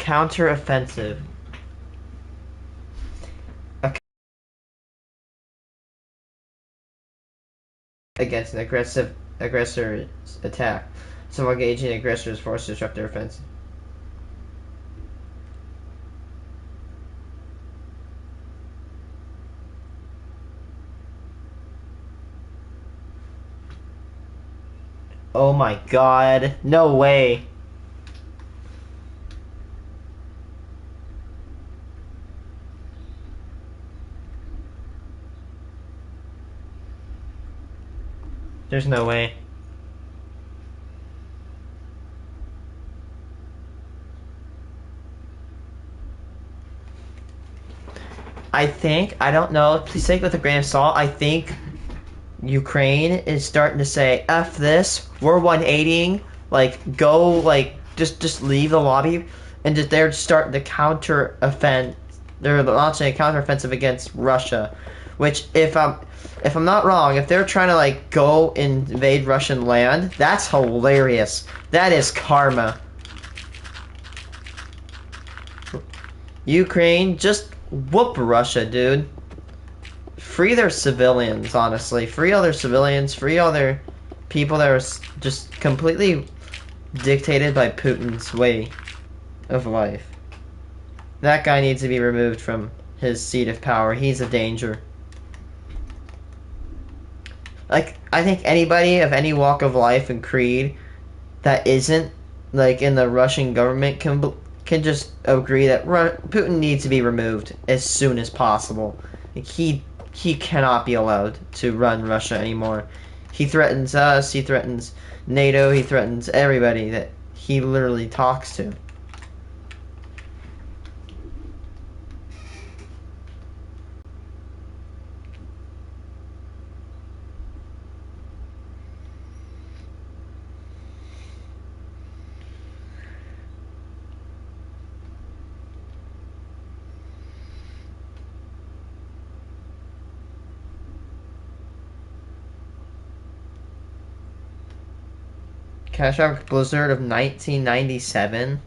counteroffensive against an aggressor's attack. So engaging the aggressor's force to disrupt their offensive. Oh my god. No way. There's no way. I don't know, please take it with a grain of salt, I think Ukraine is starting to say, F this, we're 180ing, like, go, like, just leave the lobby, and they're starting to they're launching a counteroffensive against Russia, which, if I'm not wrong, if they're trying to, like, go invade Russian land, that's hilarious. That is karma. Ukraine, just whoop Russia, dude. Free their civilians, honestly. Free all their civilians. Free all their people that are just completely dictated by Putin's way of life. That guy needs to be removed from his seat of power. He's a danger. Like, I think anybody of any walk of life and creed that isn't, like, in the Russian government can just agree that Putin needs to be removed as soon as possible. Like, he cannot be allowed to run Russia anymore. He threatens us, he threatens NATO, he threatens everybody that he literally talks to. Catastrophic blizzard of 1997.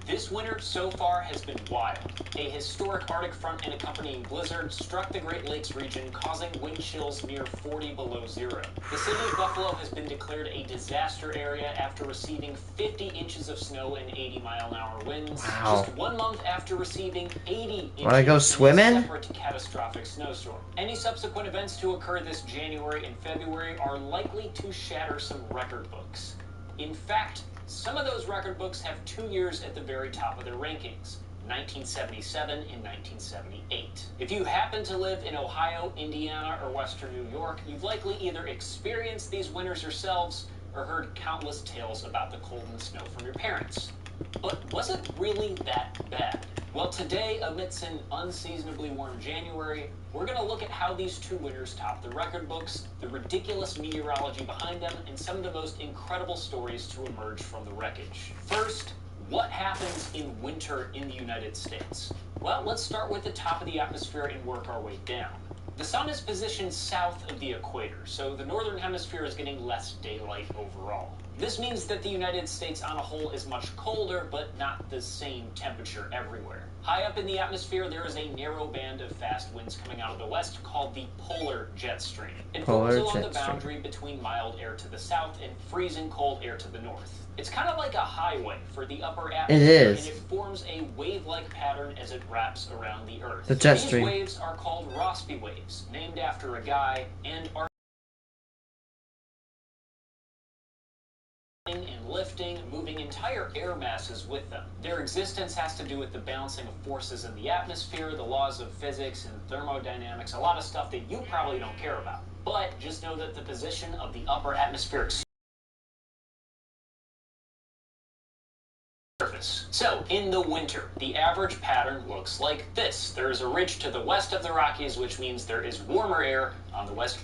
This winter so far has been wild. A historic Arctic front and accompanying blizzard struck the Great Lakes region, causing wind chills near 40 below zero. The city of Buffalo has been declared a disaster area after receiving 50 inches of snow and 80-mile-an-hour winds. Wow. Just 1 month after receiving 80 inches. Wanna go swimming? Separate to catastrophic snowstorm. Any subsequent events to occur this January and February are likely to shatter some record books. In fact, some of those record books have 2 years at the very top of their rankings, 1977 and 1978. If you happen to live in Ohio, Indiana, or Western New York, you've likely either experienced these winters yourselves or heard countless tales about the cold and snow from your parents. But was it really that bad? Well, today, amidst an unseasonably warm January, we're going to look at how these 2 winters topped the record books, the ridiculous meteorology behind them, and some of the most incredible stories to emerge from the wreckage. First, what happens in winter in the United States? Well, let's start with the top of the atmosphere and work our way down. The sun is positioned south of the equator, so the northern hemisphere is getting less daylight overall. This means that the United States on a whole is much colder, but not the same temperature everywhere. High up in the atmosphere, there is a narrow band of fast winds coming out of the west called the polar jet stream. It forms along the boundary between mild air to the south and freezing cold air to the north. It's kind of like a highway for the upper atmosphere, It is. and it forms a wave-like pattern as it wraps around the Earth. The jet stream. These waves are called Rossby waves, named after a guy, and are and lifting, moving entire air masses with them. Their existence has to do with the balancing of forces in the atmosphere, the laws of physics and thermodynamics, a lot of stuff that you probably don't care about. But just know that the position of the upper atmospheric surface. So, in the winter, the average pattern looks like this. There is a ridge to the west of the Rockies, which means there is warmer air on the west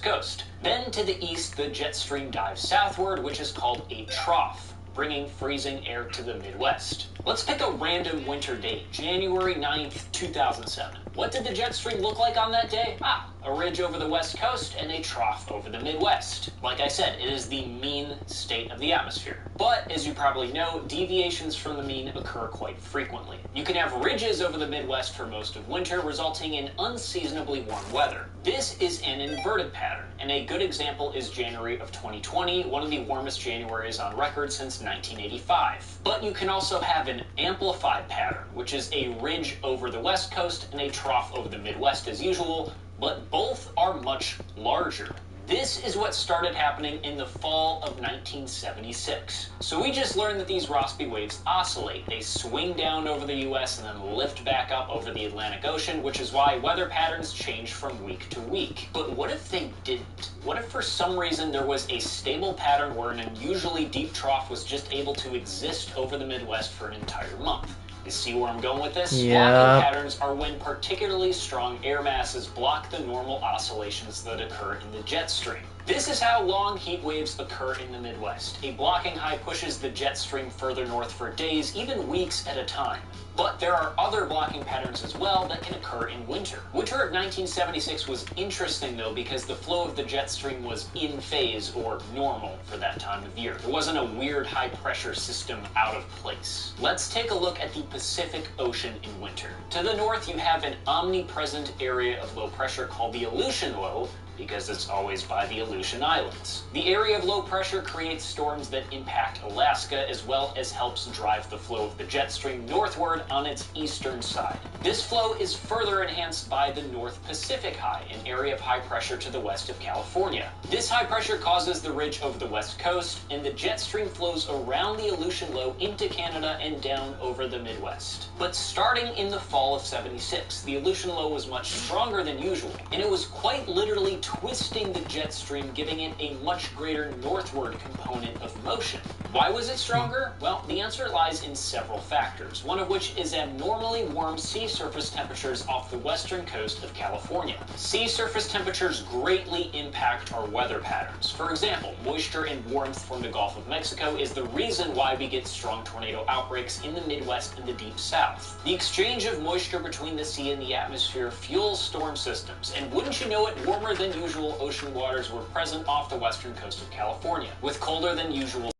coast. Then to the east, the jet stream dives southward, which is called a trough. bringing freezing air to the Midwest. Let's pick a random winter date, January 9th, 2007. What did the jet stream look like on that day? A ridge over the West Coast and a trough over the Midwest. Like I said, it is the mean state of the atmosphere. But, as you probably know, deviations from the mean occur quite frequently. You can have ridges over the Midwest for most of winter, resulting in unseasonably warm weather. This is an inverted pattern, and a good example is January of 2020, one of the warmest Januaries on record since 1985. But you can also have an amplified pattern, which is a ridge over the West Coast and a trough over the Midwest as usual, but both are much larger. This is what started happening in the fall of 1976. So we just learned that these Rossby waves oscillate. They swing down over the US and then lift back up over the Atlantic Ocean, which is why weather patterns change from week to week. But what if they didn't? What if for some reason there was a stable pattern where an unusually deep trough was just able to exist over the Midwest for an entire month? You see where I'm going with this? Yeah. Blocking patterns are when particularly strong air masses block the normal oscillations that occur in the jet stream. This is how long heat waves occur in the Midwest. A blocking high pushes the jet stream further north for days, even weeks at a time. But there are other blocking patterns as well that can occur in winter. Winter of 1976 was interesting though because the flow of the jet stream was in phase or normal for that time of year. There wasn't a weird high pressure system out of place. Let's take a look at the Pacific Ocean in winter. To the north you have an omnipresent area of low pressure called the Aleutian Low, because it's always by the Aleutian Islands. The area of low pressure creates storms that impact Alaska as well as helps drive the flow of the jet stream northward on its eastern side. This flow is further enhanced by the North Pacific High, an area of high pressure to the west of California. This high pressure causes the ridge over the west coast, and the jet stream flows around the Aleutian Low into Canada and down over the Midwest. But starting in the fall of '76, the Aleutian Low was much stronger than usual, and it was quite literally twisting the jet stream, giving it a much greater northward component of motion. Why was it stronger? Well, the answer lies in several factors, one of which is abnormally warm sea surface temperatures off the western coast of California. Sea surface temperatures greatly impact our weather patterns. For example, moisture and warmth from the Gulf of Mexico is the reason why we get strong tornado outbreaks in the Midwest and the Deep South. The exchange of moisture between the sea and the atmosphere fuels storm systems, and wouldn't you know it, warmer than usual ocean waters were present off the western coast of California, with colder than usual.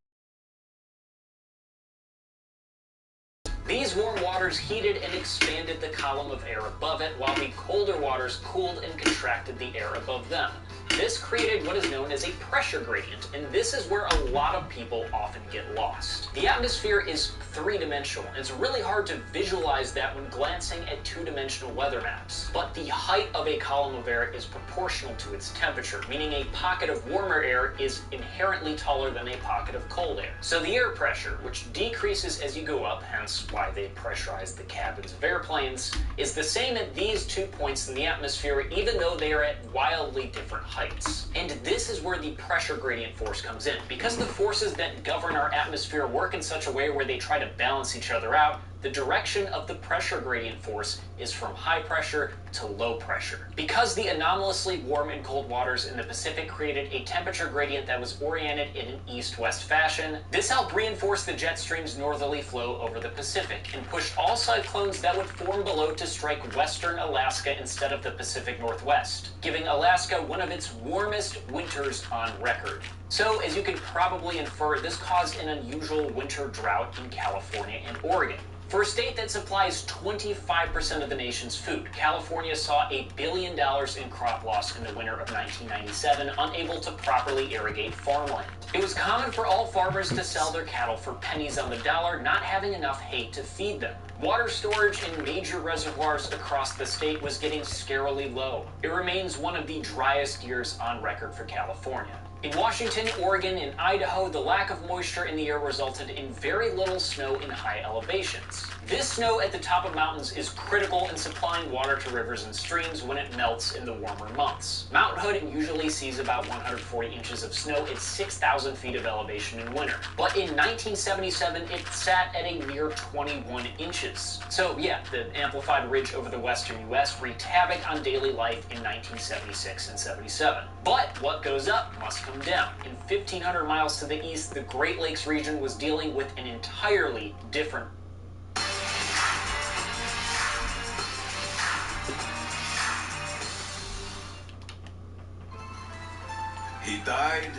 These warm waters heated and expanded the column of air above it, while the colder waters cooled and contracted the air above them. This created what is known as a pressure gradient, and this is where a lot of people often get lost. The atmosphere is three-dimensional, and it's really hard to visualize that when glancing at two-dimensional weather maps. But the height of a column of air is proportional to its temperature, meaning a pocket of warmer air is inherently taller than a pocket of cold air. So the air pressure, which decreases as you go up, hence why they pressurize the cabins of airplanes, is the same at these 2 points in the atmosphere, even though they are at wildly different heights. And this is where the pressure gradient force comes in. Because the forces that govern our atmosphere work in such a way where they try to balance each other out, the direction of the pressure gradient force is from high pressure to low pressure. Because the anomalously warm and cold waters in the Pacific created a temperature gradient that was oriented in an east-west fashion, this helped reinforce the jet stream's northerly flow over the Pacific and pushed all cyclones that would form below to strike western Alaska instead of the Pacific Northwest, giving Alaska one of its warmest winters on record. So, as you can probably infer, this caused an unusual winter drought in California and Oregon. For a state that supplies 25% of the nation's food, California saw $1 billion in crop loss in the winter of 1997, unable to properly irrigate farmland. It was common for all farmers to sell their cattle for pennies on the dollar, not having enough hay to feed them. Water storage in major reservoirs across the state was getting scarily low. It remains one of the driest years on record for California. In Washington, Oregon, and Idaho, the lack of moisture in the air resulted in very little snow in high elevations. This snow at the top of mountains is critical in supplying water to rivers and streams when it melts in the warmer months. Mount Hood usually sees about 140 inches of snow at 6,000 feet of elevation in winter. But in 1977, it sat at a mere 21 inches. So yeah, the amplified ridge over the western U.S. wreaked havoc on daily life in 1976 and 77. But what goes up must come come down. In 1,500 miles to the east, the Great Lakes region was dealing with an entirely different. He died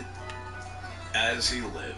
as he lived.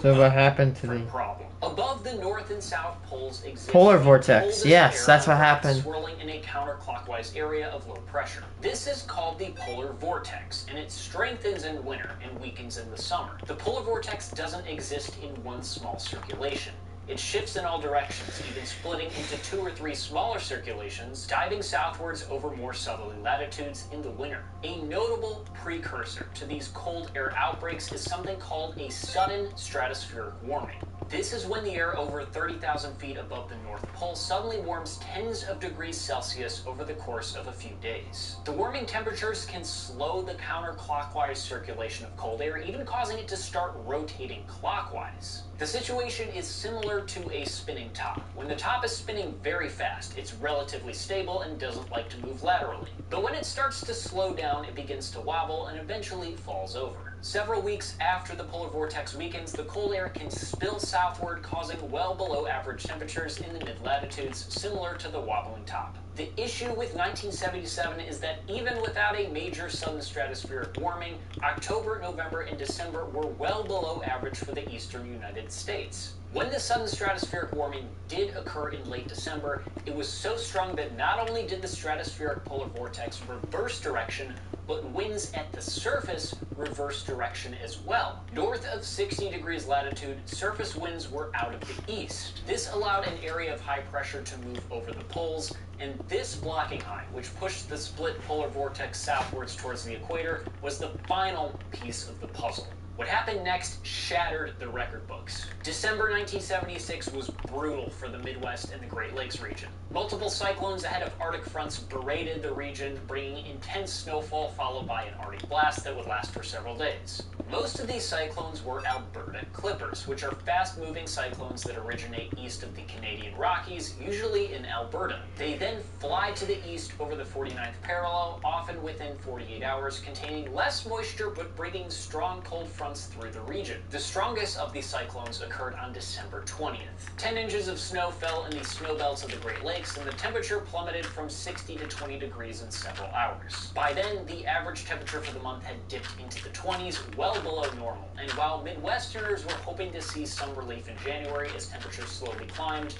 So what happened to the problem. Above the north and south poles exist polar vortex? Yes, that's what happened. Swirling in a counterclockwise area of low pressure. This is called the polar vortex, and it strengthens in winter and weakens in the summer. The polar vortex doesn't exist in one small circulation. It shifts in all directions, even splitting into 2 or 3 smaller circulations, diving southwards over more southerly latitudes in the winter. A notable precursor to these cold air outbreaks is something called a sudden stratospheric warming. This is when the air over 30,000 feet above the North Pole suddenly warms tens of degrees Celsius over the course of a few days. The warming temperatures can slow the counterclockwise circulation of cold air, even causing it to start rotating clockwise. The situation is similar to a spinning top. When the top is spinning very fast, it's relatively stable and doesn't like to move laterally. But when it starts to slow down, it begins to wobble and eventually falls over. Several weeks after the polar vortex weakens, the cold air can spill southward, causing well below average temperatures in the mid-latitudes, similar to the wobbling top. The issue with 1977 is that even without a major sudden stratospheric warming, October, November, and December were well below average for the eastern United States. When the sudden stratospheric warming did occur in late December, it was so strong that not only did the stratospheric polar vortex reverse direction, but winds at the surface reverse direction as well. North of 60 degrees latitude, surface winds were out of the east. This allowed an area of high pressure to move over the poles, and this blocking high, which pushed the split polar vortex southwards towards the equator, was the final piece of the puzzle. What happened next shattered the record books. December 1976 was brutal for the Midwest and the Great Lakes region. Multiple cyclones ahead of Arctic fronts berated the region, bringing intense snowfall followed by an Arctic blast that would last for several days. Most of these cyclones were Alberta clippers, which are fast-moving cyclones that originate east of the Canadian Rockies, usually in Alberta. They then fly to the east over the 49th parallel, often within 48 hours, containing less moisture but bringing strong cold fronts through the region. The strongest of these cyclones occurred on December 20th. 10 inches of snow fell in the snow belts of the Great Lakes, and the temperature plummeted from 60 to 20 degrees in several hours. By then, the average temperature for the month had dipped into the 20s, well below normal. And while Midwesterners were hoping to see some relief in January as temperatures slowly climbed,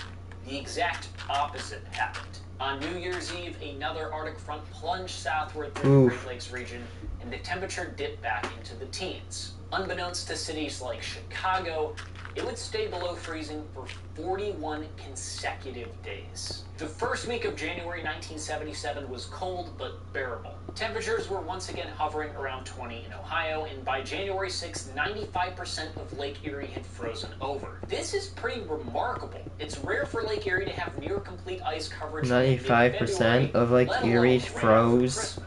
the exact opposite happened. On New Year's Eve, another Arctic front plunged southward through the Great Lakes region, and the temperature dipped back into the teens. Unbeknownst to cities like Chicago, it would stay below freezing for 41 consecutive days. The first week of January 1977 was cold but bearable. Temperatures were once again hovering around 20 in Ohio, and by January 6th, 95% of Lake Erie had frozen over. This is pretty remarkable. It's rare for Lake Erie to have near complete ice coverage. 95% of Lake Erie froze.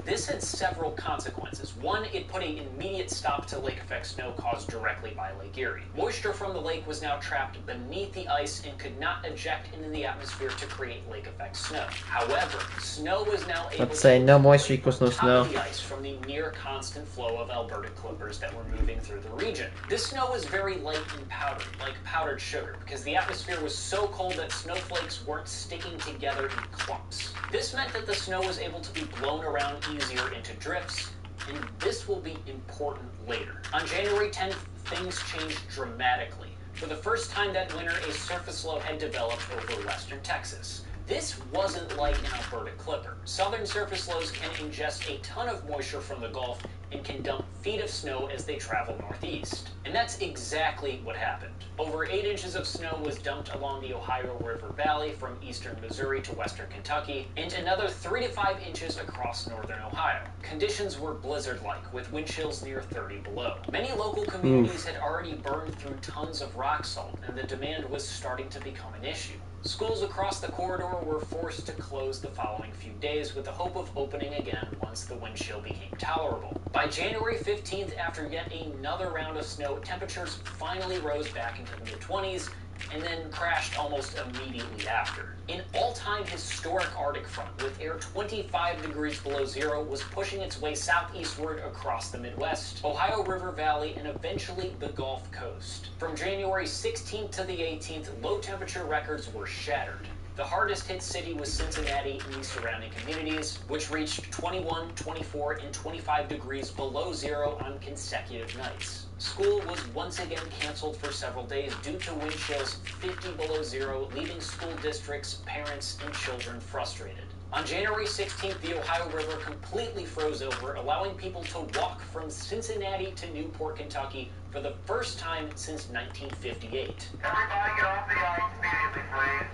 This had several consequences. One, it put an immediate stop to lake effect snow caused directly by Lake Erie. Moisture from the lake was now trapped beneath the ice and could not eject into the atmosphere to create lake effect snow. However, snow was now able Let's say no moisture equals no snow. The ice from the near constant flow of Alberta clippers that were moving through the region. This snow was very light and powdered, like powdered sugar, because the atmosphere was so cold that snowflakes weren't sticking together in clumps. This meant that the snow was able to be blown around easier into drifts, and this will be important later. On January 10th, things changed dramatically. For the first time that winter, a surface low had developed over western Texas. This wasn't like an Alberta clipper. Southern surface lows can ingest a ton of moisture from the Gulf and can dump feet of snow as they travel northeast. And that's exactly what happened. Over 8 inches of snow was dumped along the Ohio River Valley from eastern Missouri to western Kentucky, and another 3 to 5 inches across northern Ohio. Conditions were blizzard-like, with wind chills near 30 below. Many local communities had already burned through tons of rock salt, and the demand was starting to become an issue. Schools across the corridor were forced to close the following few days with the hope of opening again once the wind chill became tolerable. By January 15th, after yet another round of snow, temperatures finally rose back into the mid-20s, and then crashed almost immediately after. An all-time historic Arctic front with air 25 degrees below zero was pushing its way southeastward across the Midwest, Ohio River Valley, and eventually the Gulf Coast. From January 16th to the 18th, low temperature records were shattered. The hardest hit city was Cincinnati and the surrounding communities, which reached 21, 24, and 25 degrees below zero on consecutive nights. School was once again canceled for several days due to wind chills 50 below zero, leaving school districts, parents, and children frustrated. On January 16th, the Ohio River completely froze over, allowing people to walk from Cincinnati to Newport, Kentucky for the first time since 1958. Everybody get off the ice immediately, please.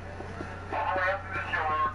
All the way up to the shore.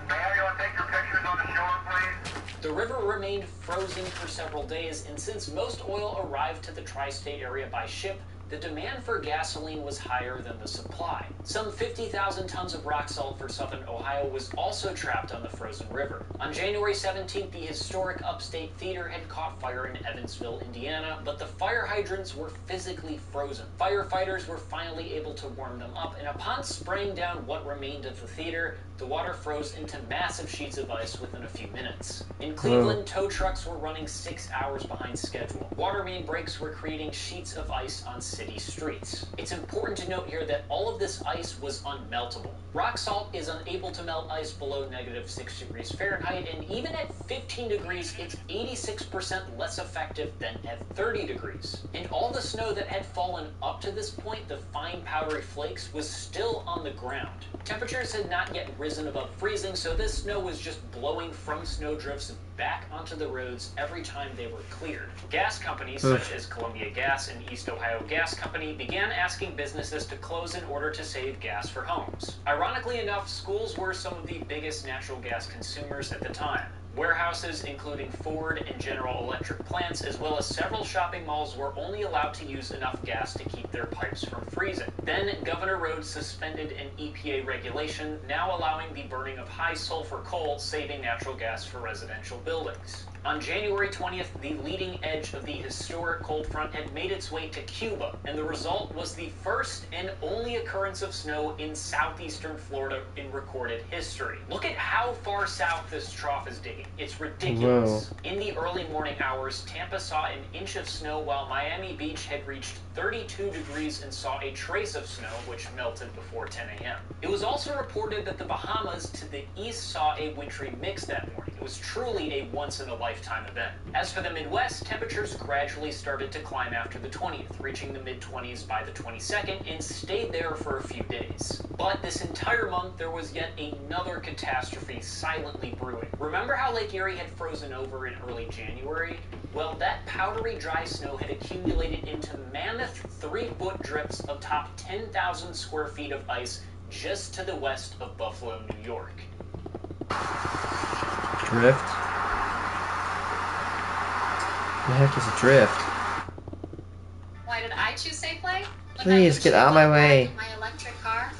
Ma'am, you want to take your pictures on the shore, please? The river remained frozen for several days, and since most oil arrived to the tri-state area by ship, the demand for gasoline was higher than the supply. Some 50,000 tons of rock salt for southern Ohio was also trapped on the frozen river. On January 17th, the historic Upstate Theater had caught fire in Evansville, Indiana, but the fire hydrants were physically frozen. Firefighters were finally able to warm them up, and upon spraying down what remained of the theater, the water froze into massive sheets of ice within a few minutes. In Cleveland, tow trucks were running 6 hours behind schedule. Water main breaks were creating sheets of ice on city streets. It's important to note here that all of this ice was unmeltable. Rock salt is unable to melt ice below -6 degrees Fahrenheit, and even at 15 degrees, it's 86% less effective than at 30 degrees. And all the snow that had fallen up to this point, the fine powdery flakes, was still on the ground. Temperatures had not yet risen above freezing, so this snow was just blowing from snowdrifts back onto the roads every time they were cleared. Gas companies such as Columbia Gas and East Ohio Gas Company began asking businesses to close in order to save gas for homes. Ironically enough, schools were some of the biggest natural gas consumers at the time. Warehouses, including Ford and General Electric plants, as well as several shopping malls, were only allowed to use enough gas to keep their pipes from freezing. Then, Governor Rhodes suspended an EPA regulation, now allowing the burning of high sulfur coal, saving natural gas for residential buildings. On January 20th, the leading edge of the historic cold front had made its way to Cuba, and the result was the first and only occurrence of snow in southeastern Florida in recorded history. Look at how far south this trough is digging. It's ridiculous. Whoa. In the early morning hours, Tampa saw an inch of snow, while Miami Beach had reached 32 degrees and saw a trace of snow, which melted before 10 a.m. It was also reported that the Bahamas to the east saw a wintry mix that morning. It was truly a once-in-a-lifetime event. As for the Midwest, temperatures gradually started to climb after the 20th, reaching the mid-20s by the 22nd, and stayed there for a few days. But this entire month, there was yet another catastrophe silently brewing. Remember how Lake Erie had frozen over in early January? Well, that powdery dry snow had accumulated into mammoth 3-foot drifts atop 10,000 square feet of ice just to the west of Buffalo, New York. Drift? The heck is a drift? Why did I choose Safelite? Please, get out of my way. My electric car.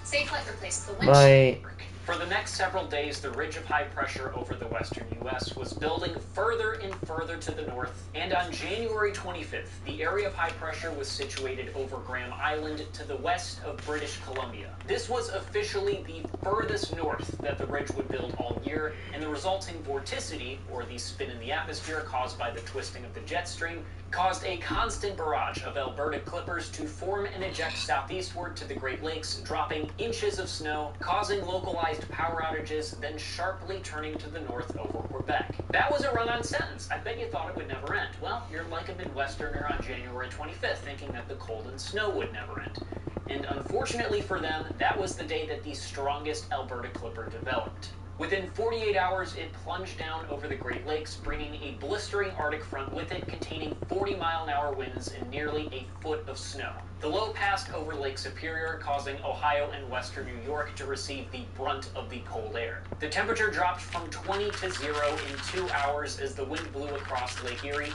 Safelite replaced the My... windshield. For the next several days, the ridge of high pressure over the western U.S. was building further and further to the north, and on January 25th, the area of high pressure was situated over Graham Island to the west of British Columbia. This was officially the furthest north that the ridge would build all year, and the resulting vorticity, or the spin in the atmosphere caused by the twisting of the jet stream, caused a constant barrage of Alberta clippers to form and eject southeastward to the Great Lakes, dropping inches of snow, causing localized power outages, then sharply turning to the north over Quebec. That was a run-on sentence. I bet you thought it would never end. Well, you're like a Midwesterner on January 25th, thinking that the cold and snow would never end. And unfortunately for them, that was the day that the strongest Alberta clipper developed. Within 48 hours, it plunged down over the Great Lakes, bringing a blistering Arctic front with it containing 40-mile-an-hour winds and nearly a foot of snow. The low passed over Lake Superior, causing Ohio and western New York to receive the brunt of the cold air. The temperature dropped from 20 to 0 in 2 hours as the wind blew across Lake Erie and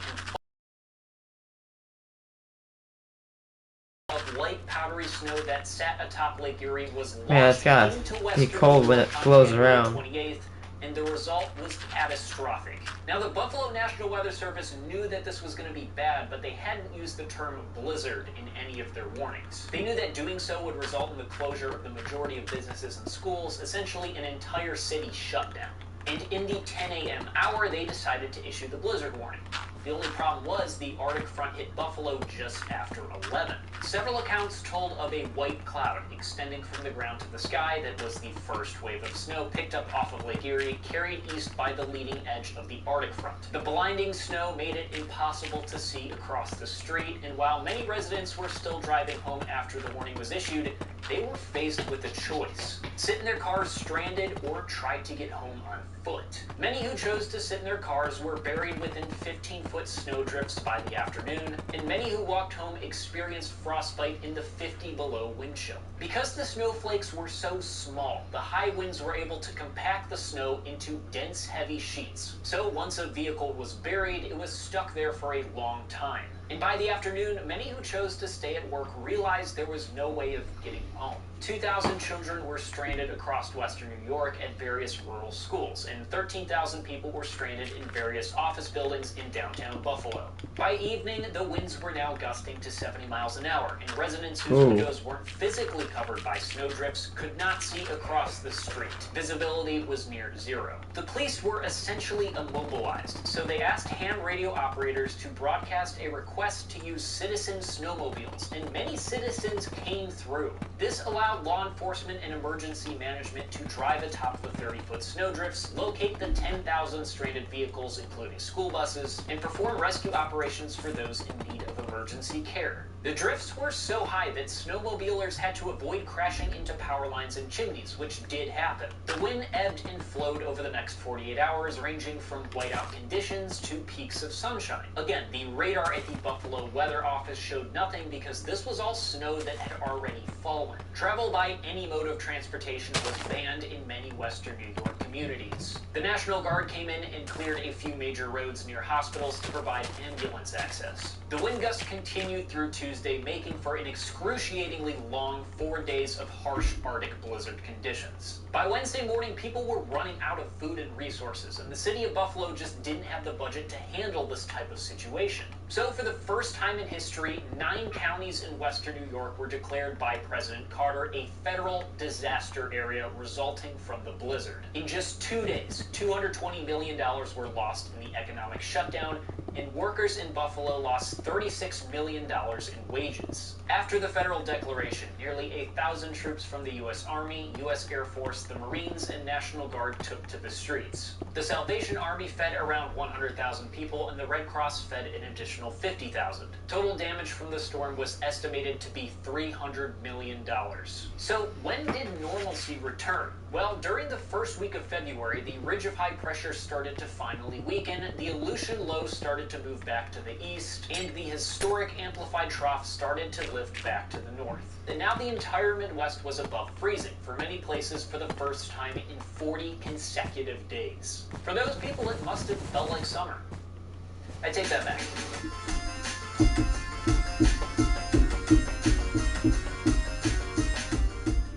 of light powdery snow that sat atop Lake Erie was Man, it's launched gotta into be western cold New when York it on blows January around. 28th, and the result was catastrophic. Now, the Buffalo National Weather Service knew that this was going to be bad, but they hadn't used the term blizzard in any of their warnings. They knew that doing so would result in the closure of the majority of businesses and schools, essentially an entire city shutdown. And in the 10 a.m. hour, they decided to issue the blizzard warning. The only problem was the Arctic front hit Buffalo just after 11. Several accounts told of a white cloud extending from the ground to the sky that was the first wave of snow picked up off of Lake Erie, carried east by the leading edge of the Arctic front. The blinding snow made it impossible to see across the street, and while many residents were still driving home after the warning was issued, they were faced with a choice: sit in their cars stranded or try to get home on foot. Many who chose to sit in their cars were buried within 15-foot snowdrifts by the afternoon, and many who walked home experienced frostbite in the 50-below wind chill. Because the snowflakes were so small, the high winds were able to compact the snow into dense, heavy sheets. So once a vehicle was buried, it was stuck there for a long time. And by the afternoon, many who chose to stay at work realized there was no way of getting home. 2,000 children were stranded across western New York at various rural schools, and 13,000 people were stranded in various office buildings in downtown Buffalo. By evening, the winds were now gusting to 70 miles an hour, and residents whose windows weren't physically covered by snowdrifts could not see across the street. Visibility was near zero. The police were essentially immobilized, so they asked ham radio operators to broadcast a request to use citizen snowmobiles, and many citizens came through. This allowed law enforcement and emergency management to drive atop the 30-foot snowdrifts, locate the 10,000 stranded vehicles, including school buses, and perform rescue operations for those in need of emergency care. The drifts were so high that snowmobilers had to avoid crashing into power lines and chimneys, which did happen. The wind ebbed and flowed over the next 48 hours, ranging from whiteout conditions to peaks of sunshine. Again, the radar at the Buffalo Weather Office showed nothing because this was all snow that had already fallen. Travel by any mode of transportation was banned in many western New York communities. The National Guard came in and cleared a few major roads near hospitals to provide ambulance access. The wind gusts continued through Tuesday, making for an excruciatingly long 4 days of harsh Arctic blizzard conditions. By Wednesday morning, people were running out of food and resources, and the city of Buffalo just didn't have the budget to handle this type of situation. So for the first time in history, 9 counties in western New York were declared by President Carter a federal disaster area resulting from the blizzard. In just 2 days, $220 million were lost in the economic shutdown, and workers in Buffalo lost $36 million in wages. After the federal declaration, nearly 1,000 troops from the U.S. Army, U.S. Air Force, the Marines, and National Guard took to the streets. The Salvation Army fed around 100,000 people, and the Red Cross fed an additional 50,000. Total damage from the storm was estimated to be $300 million. So when did normalcy return? Well, during the first week of February, the ridge of high pressure started to finally weaken, the Aleutian low started to move back to the east, and the historic amplified trough started to lift back to the north. And now the entire Midwest was above freezing, for many places for the first time in 40 consecutive days. For those people, it must have felt like summer. I take that back.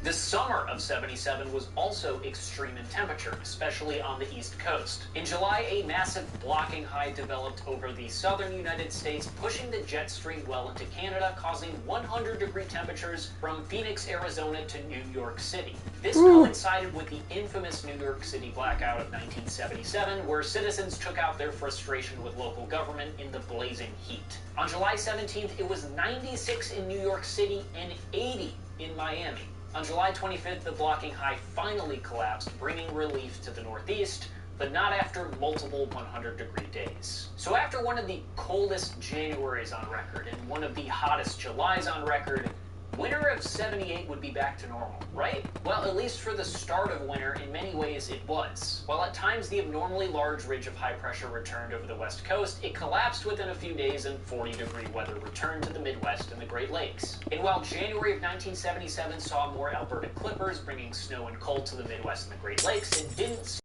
The summer of '77 was also extreme in temperature, especially on the East Coast. In July, a massive blocking high developed over the southern United States, pushing the jet stream well into Canada, causing 100-degree temperatures from Phoenix, Arizona to New York City. This coincided with the infamous New York City blackout of 1977, where citizens took out their frustration with local government in the blazing heat. On July 17th, it was 96 in New York City and 80 in Miami. On July 25th, the blocking high finally collapsed, bringing relief to the Northeast, but not after multiple 100-degree days. So after one of the coldest Januaries on record and one of the hottest Julys on record, winter of '78 would be back to normal, right? Well, at least for the start of winter, in many ways it was. While at times the abnormally large ridge of high pressure returned over the West Coast, it collapsed within a few days and 40-degree weather returned to the Midwest and the Great Lakes. And while January of 1977 saw more Alberta clippers bringing snow and cold to the Midwest and the Great Lakes, it didn't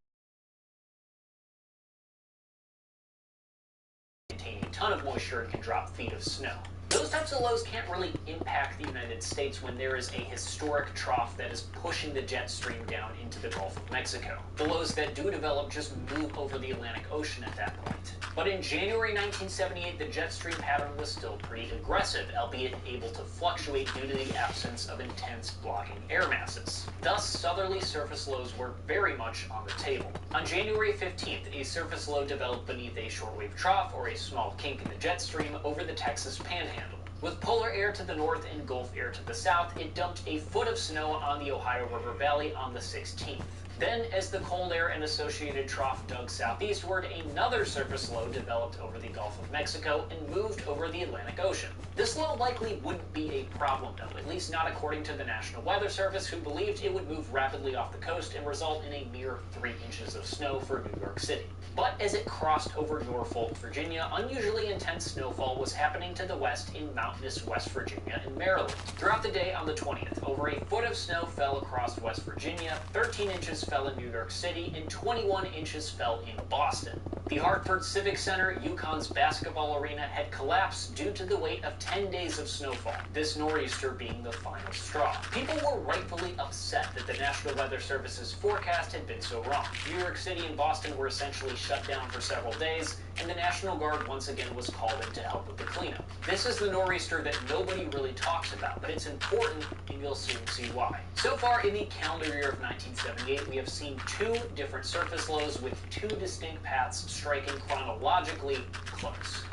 contain a ton of moisture and can drop feet of snow. Those types of lows can't really impact the United States when there is a historic trough that is pushing the jet stream down into the Gulf of Mexico. The lows that do develop just move over the Atlantic Ocean at that point. But in January 1978, the jet stream pattern was still pretty aggressive, albeit able to fluctuate due to the absence of intense blocking air masses. Thus, southerly surface lows were very much on the table. On January 15th, a surface low developed beneath a shortwave trough, or a small kink in the jet stream, over the Texas Panhandle. With polar air to the north and Gulf air to the south, it dumped a foot of snow on the Ohio River Valley on the 16th. Then, as the cold air and associated trough dug southeastward, another surface low developed over the Gulf of Mexico and moved over the Atlantic Ocean. This low likely wouldn't be a problem, though, at least not according to the National Weather Service, who believed it would move rapidly off the coast and result in a mere 3 inches of snow for New York City. But as it crossed over Norfolk, Virginia, unusually intense snowfall was happening to the west in mountainous West Virginia and Maryland. Throughout the day on the 20th, over a foot of snow fell across West Virginia, 13 inches fell in New York City, and 21 inches fell in Boston. The Hartford Civic Center, UConn's basketball arena, had collapsed due to the weight of 10 days of snowfall, this nor'easter being the final straw. People were rightfully upset that the National Weather Service's forecast had been so wrong. New York City and Boston were essentially shut down for several days, and the National Guard once again was called in to help with the cleanup. This is the nor'easter that nobody really talks about, but it's important, and you'll soon see why. So far in the calendar year of 1978, we have seen 2 different surface lows with 2 distinct paths striking chronologically close.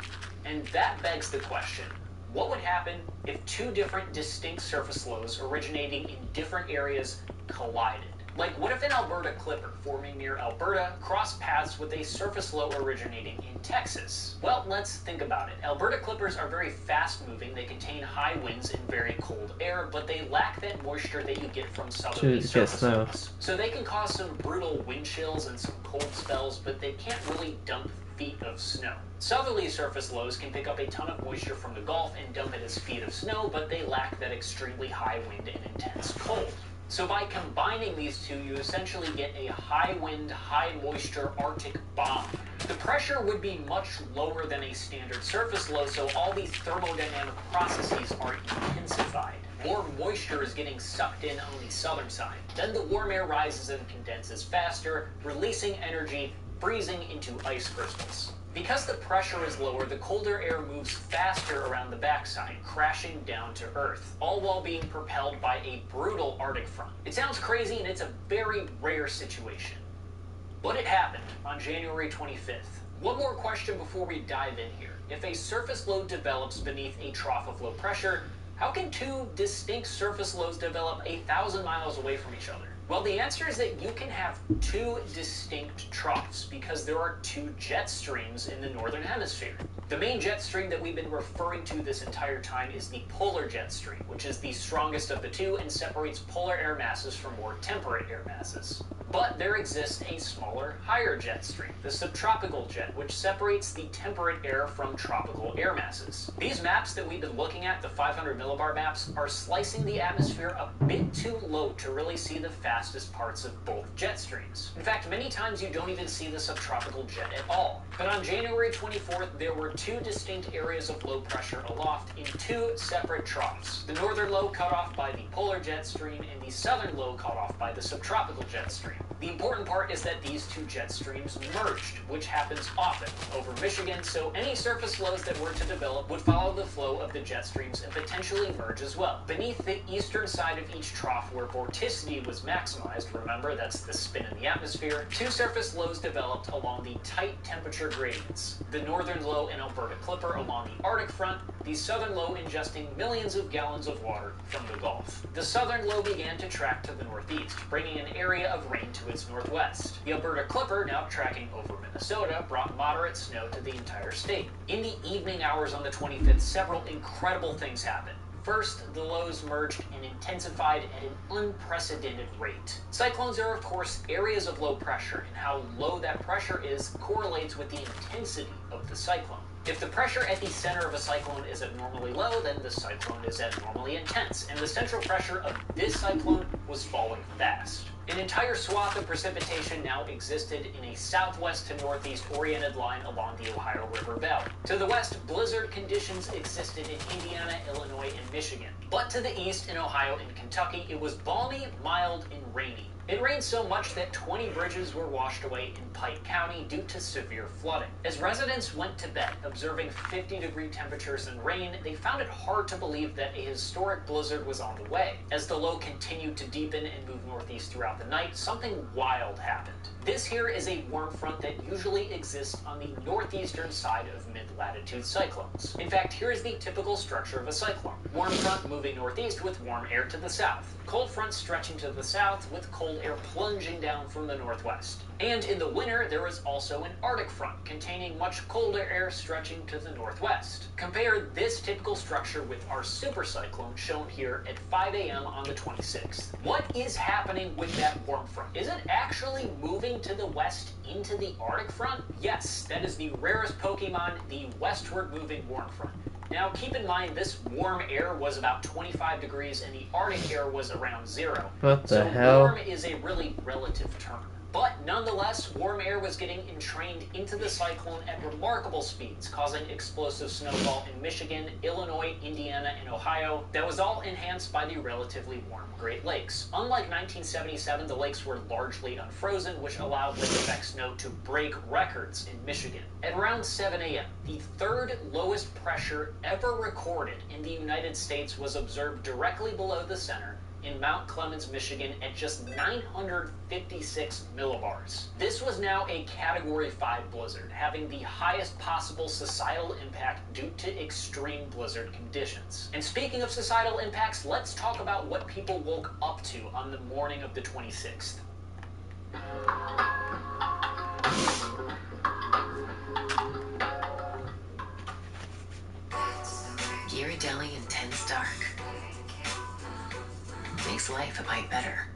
And that begs the question, what would happen if 2 different distinct surface lows originating in different areas collided? Like, what if an Alberta clipper forming near Alberta crossed paths with a surface low originating in Texas? Well, let's think about it. Alberta clippers are very fast-moving, they contain high winds and very cold air, but they lack that moisture that you get from southerly surface lows. So they can cause some brutal wind chills and some cold spells, but they can't really dump feet of snow. Southerly surface lows can pick up a ton of moisture from the Gulf and dump it as feet of snow, but they lack that extremely high wind and intense cold. So by combining these two, you essentially get a high wind, high moisture Arctic bomb. The pressure would be much lower than a standard surface low, so all these thermodynamic processes are intensified. More moisture is getting sucked in on the southern side. Then the warm air rises and condenses faster, releasing energy, freezing into ice crystals. Because the pressure is lower, the colder air moves faster around the backside, crashing down to Earth, all while being propelled by a brutal Arctic front. It sounds crazy, and it's a very rare situation. But it happened on January 25th. One more question before we dive in here. If a surface low develops beneath a trough of low pressure, how can 2 distinct surface lows develop 1,000 miles away from each other? Well, the answer is that you can have 2 distinct troughs because there are 2 jet streams in the northern hemisphere. The main jet stream that we've been referring to this entire time is the polar jet stream, which is the strongest of the 2 and separates polar air masses from more temperate air masses. But there exists a smaller, higher jet stream, the subtropical jet, which separates the temperate air from tropical air masses. These maps that we've been looking at, the 500 millibar maps, are slicing the atmosphere a bit too low to really see the fastest parts of both jet streams. In fact, many times you don't even see the subtropical jet at all. But on January 24th, there were 2 distinct areas of low pressure aloft in 2 separate troughs. The northern low cut off by the polar jet stream and the southern low cut off by the subtropical jet stream. The important part is that these 2 jet streams merged, which happens often over Michigan, so any surface lows that were to develop would follow the flow of the jet streams and potentially merge as well. Beneath the eastern side of each trough where vorticity was maximized, remember that's the spin in the atmosphere, 2 surface lows developed along the tight temperature gradients. The northern low in Alberta Clipper along the Arctic front, the southern low ingesting millions of gallons of water from the Gulf. The southern low began to track to the northeast, bringing an area of rain to its northwest. The Alberta Clipper, now tracking over Minnesota, brought moderate snow to the entire state. In the evening hours on the 25th, several incredible things happened. First, the lows merged and intensified at an unprecedented rate. Cyclones are, of course, areas of low pressure, and how low that pressure is correlates with the intensity of the cyclone. If the pressure at the center of a cyclone is abnormally low, then the cyclone is abnormally intense, and the central pressure of this cyclone was falling fast. An entire swath of precipitation now existed in a southwest to northeast oriented line along the Ohio River Valley. To the west, blizzard conditions existed in Indiana, Illinois, and Michigan. But to the east, in Ohio and Kentucky, it was balmy, mild, and rainy. It rained so much that 20 bridges were washed away in Pike County due to severe flooding. As residents went to bed, observing 50-degree temperatures and rain, they found it hard to believe that a historic blizzard was on the way. As the low continued to deepen and move northeast throughout the night, something wild happened. This here is a warm front that usually exists on the northeastern side of mid-latitude cyclones. In fact, here is the typical structure of a cyclone. Warm front moving northeast with warm air to the south. Cold front stretching to the south with cold air plunging down from the northwest. And in the winter, there is also an Arctic front containing much colder air stretching to the northwest. Compare this typical structure with our supercyclone shown here at 5 a.m. on the 26th. What is happening with that warm front? Is it actually moving to the west into the Arctic front? Yes, that is the rarest Pokemon, the westward moving warm front. Now keep in mind this warm air was about 25 degrees and the Arctic air was around 0. What the so hell? Warm is a really relative term. But nonetheless, warm air was getting entrained into the cyclone at remarkable speeds, causing explosive snowfall in Michigan, Illinois, Indiana, and Ohio. That was all enhanced by the relatively warm Great Lakes. Unlike 1977, the lakes were largely unfrozen, which allowed lake effect snow to break records in Michigan. At around 7 a.m., the third lowest pressure ever recorded in the United States was observed directly below the center in Mount Clemens, Michigan at just 956 millibars. This was now a Category 5 blizzard, having the highest possible societal impact due to extreme blizzard conditions. And speaking of societal impacts, let's talk about what people woke up to on the morning of the 26th. Ghirardelli Intense Dark. Makes life a bite better.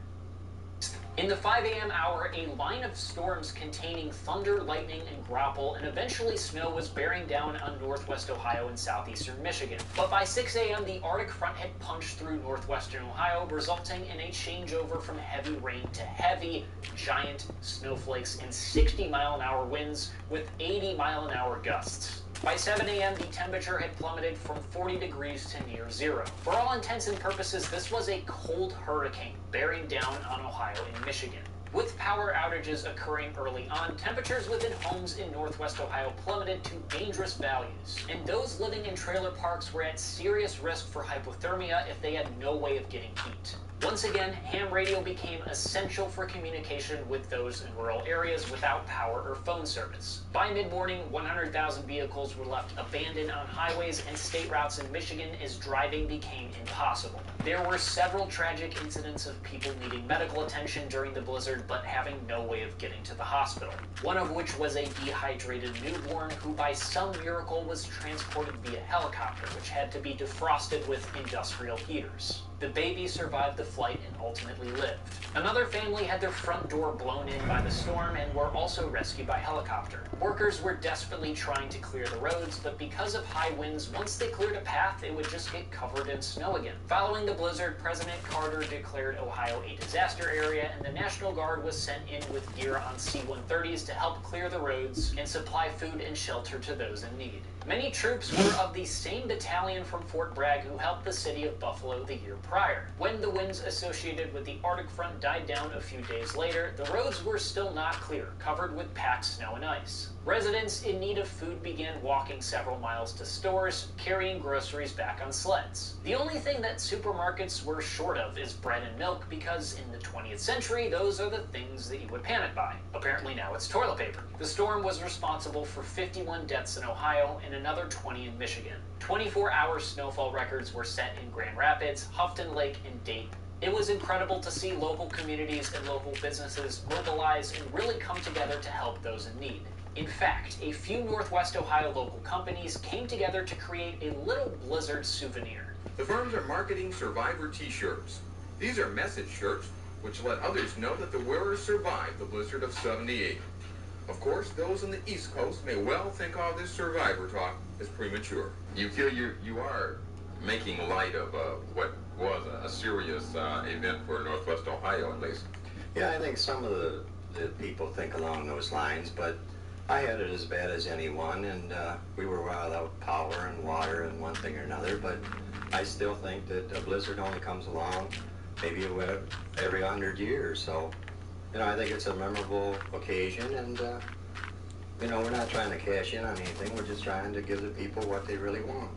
In the 5 a.m. hour, a line of storms containing thunder, lightning, and grapple, and eventually snow was bearing down on northwest Ohio and southeastern Michigan. But by 6 a.m., the Arctic front had punched through northwestern Ohio, resulting in a changeover from heavy rain to heavy, giant snowflakes and 60-mile-an-hour winds with 80-mile-an-hour gusts. By 7 a.m., the temperature had plummeted from 40 degrees to near 0. For all intents and purposes, this was a cold hurricane bearing down on Ohio and Michigan. With power outages occurring early on, temperatures within homes in northwest Ohio plummeted to dangerous values, and those living in trailer parks were at serious risk for hypothermia if they had no way of getting heat. Once again, ham radio became essential for communication with those in rural areas without power or phone service. By mid-morning, 100,000 vehicles were left abandoned on highways and state routes in Michigan as driving became impossible. There were several tragic incidents of people needing medical attention during the blizzard but having no way of getting to the hospital. One of which was a dehydrated newborn who by some miracle was transported via helicopter, which had to be defrosted with industrial heaters. The baby survived the flight and ultimately lived. Another family had their front door blown in by the storm and were also rescued by helicopter. Workers were desperately trying to clear the roads, but because of high winds, once they cleared a path, it would just get covered in snow again. Following the blizzard, President Carter declared Ohio a disaster area, and the National Guard was sent in with gear on C-130s to help clear the roads and supply food and shelter to those in need. Many troops were of the same battalion from Fort Bragg who helped the city of Buffalo the year prior. When the winds associated with the Arctic front died down a few days later, the roads were still not clear, covered with packed snow and ice. Residents in need of food began walking several miles to stores, carrying groceries back on sleds. The only thing that supermarkets were short of is bread and milk because in the 20th century, those are the things that you would panic buy. Apparently now it's toilet paper. The storm was responsible for 51 deaths in Ohio and another 20 in Michigan. 24-hour snowfall records were set in Grand Rapids, Houghton Lake, and Dayton. It was incredible to see local communities and local businesses mobilize and really come together to help those in need. In fact, a few Northwest Ohio local companies came together to create a little blizzard souvenir. The firms are marketing Survivor t-shirts. These are message shirts which let others know that the wearers survived the blizzard of 78. Of course, those on the East Coast may well think all this survivor talk is premature. You feel you are making light of what was a serious event for Northwest Ohio, at least. Yeah, I think some of the people think along those lines, but I had it as bad as anyone, and we were without power and water and one thing or another, but I still think that a blizzard only comes along maybe every 100 years. So, you know, I think it's a memorable occasion, and, you know, we're not trying to cash in on anything. We're just trying to give the people what they really want.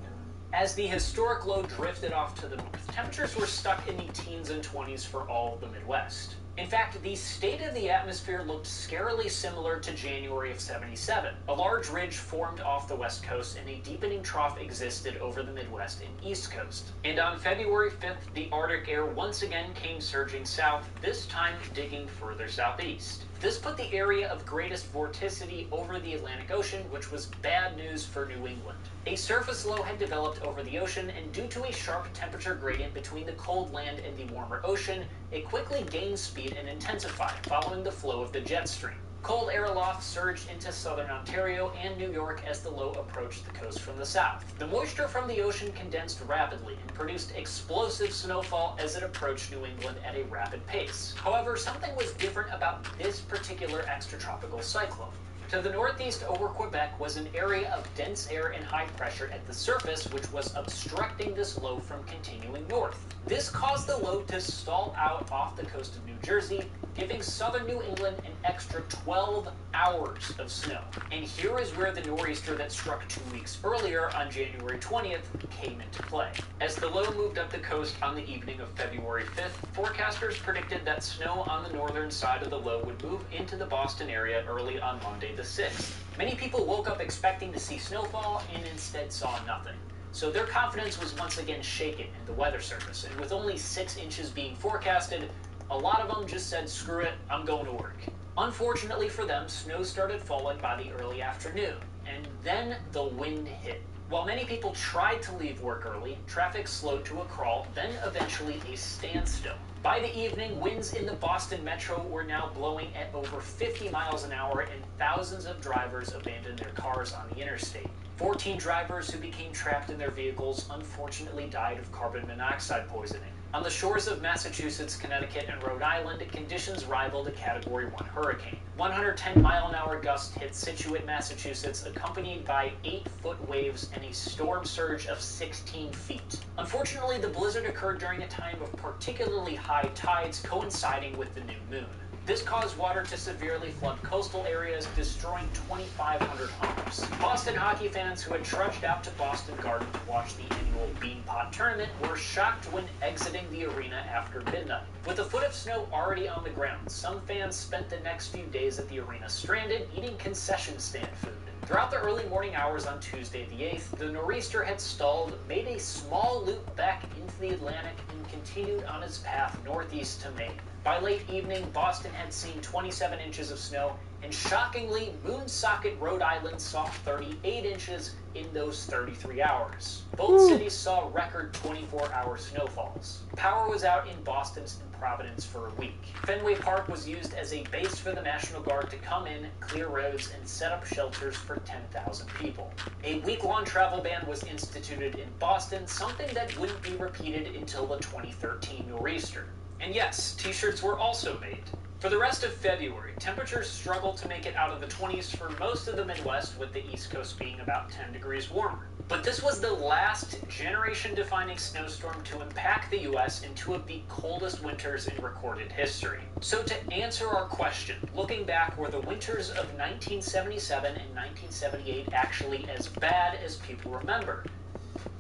As the historic low drifted off to the north, temperatures were stuck in the teens and 20s for all of the Midwest. In fact, the state of the atmosphere looked scarily similar to January of '77. A large ridge formed off the west coast and a deepening trough existed over the Midwest and east coast. And on February 5th, the Arctic air once again came surging south, this time digging further southeast. This put the area of greatest vorticity over the Atlantic Ocean, which was bad news for New England. A surface low had developed over the ocean, and due to a sharp temperature gradient between the cold land and the warmer ocean, it quickly gained speed and intensified, following the flow of the jet stream. Cold air aloft surged into southern Ontario and New York as the low approached the coast from the south. The moisture from the ocean condensed rapidly and produced explosive snowfall as it approached New England at a rapid pace. However, something was different about this particular extratropical cyclone. To the northeast over Quebec was an area of dense air and high pressure at the surface, which was obstructing this low from continuing north. This caused the low to stall out off the coast of New Jersey, giving southern New England an extra 12 hours of snow. And here is where the nor'easter that struck 2 weeks earlier on January 20th came into play. As the low moved up the coast on the evening of February 5th, forecasters predicted that snow on the northern side of the low would move into the Boston area early on Monday the 6th. Many people woke up expecting to see snowfall and instead saw nothing. So their confidence was once again shaken in the weather service, and with only 6 inches being forecasted, a lot of them just said, screw it, I'm going to work. Unfortunately for them, snow started falling by the early afternoon, and then the wind hit. While many people tried to leave work early, traffic slowed to a crawl, then eventually a standstill. By the evening, winds in the Boston metro were now blowing at over 50 miles an hour, and thousands of drivers abandoned their cars on the interstate. 14 drivers who became trapped in their vehicles unfortunately died of carbon monoxide poisoning. On the shores of Massachusetts, Connecticut, and Rhode Island, conditions rivaled a Category 1 hurricane. 110-mile-an-hour gusts hit Scituate, Massachusetts, accompanied by 8-foot waves and a storm surge of 16 feet. Unfortunately, the blizzard occurred during a time of particularly high tides coinciding with the new moon. This caused water to severely flood coastal areas, destroying 2,500 homes. Boston hockey fans who had trudged out to Boston Garden to watch the annual Beanpot tournament were shocked when exiting the arena after midnight. With a foot of snow already on the ground, some fans spent the next few days at the arena stranded, eating concession stand food. Throughout the early morning hours on Tuesday the 8th, the nor'easter had stalled, made a small loop back into the Atlantic, and continued on its path northeast to Maine. By late evening, Boston had seen 27 inches of snow, and shockingly, Woonsocket, Rhode Island saw 38 inches in those 33 hours. Both cities saw record 24-hour snowfalls. Power was out in Boston and Providence for a week. Fenway Park was used as a base for the National Guard to come in, clear roads, and set up shelters for 10,000 people. A week-long travel ban was instituted in Boston, something that wouldn't be repeated until the 2013 nor'easter. And yes, t-shirts were also made. For the rest of February, temperatures struggled to make it out of the 20s for most of the Midwest, with the East Coast being about 10 degrees warmer. But this was the last generation-defining snowstorm to impact the U.S. in 2 of the coldest winters in recorded history. So to answer our question, looking back, were the winters of 1977 and 1978 actually as bad as people remember?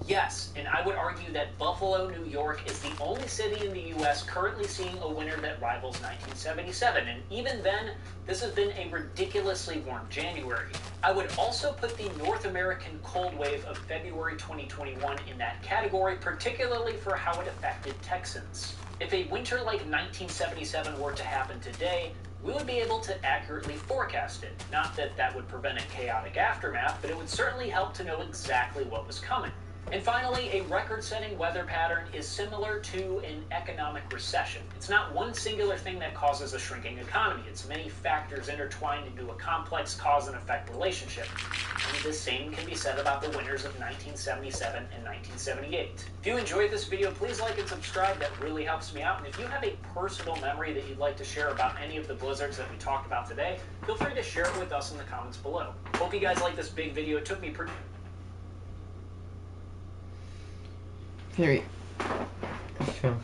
Yes, and I would argue that Buffalo, New York is the only city in the U.S. currently seeing a winter that rivals 1977, and even then, this has been a ridiculously warm January. I would also put the North American cold wave of February 2021 in that category, particularly for how it affected Texans. If a winter like 1977 were to happen today, we would be able to accurately forecast it. Not that that would prevent a chaotic aftermath, but it would certainly help to know exactly what was coming. And finally, a record-setting weather pattern is similar to an economic recession. It's not one singular thing that causes a shrinking economy. It's many factors intertwined into a complex cause and effect relationship. And the same can be said about the winters of 1977 and 1978. If you enjoyed this video, please like and subscribe. That really helps me out. And if you have a personal memory that you'd like to share about any of the blizzards that we talked about today, feel free to share it with us in the comments below. Hope you guys like this big video. It took me pretty... Period. Sure.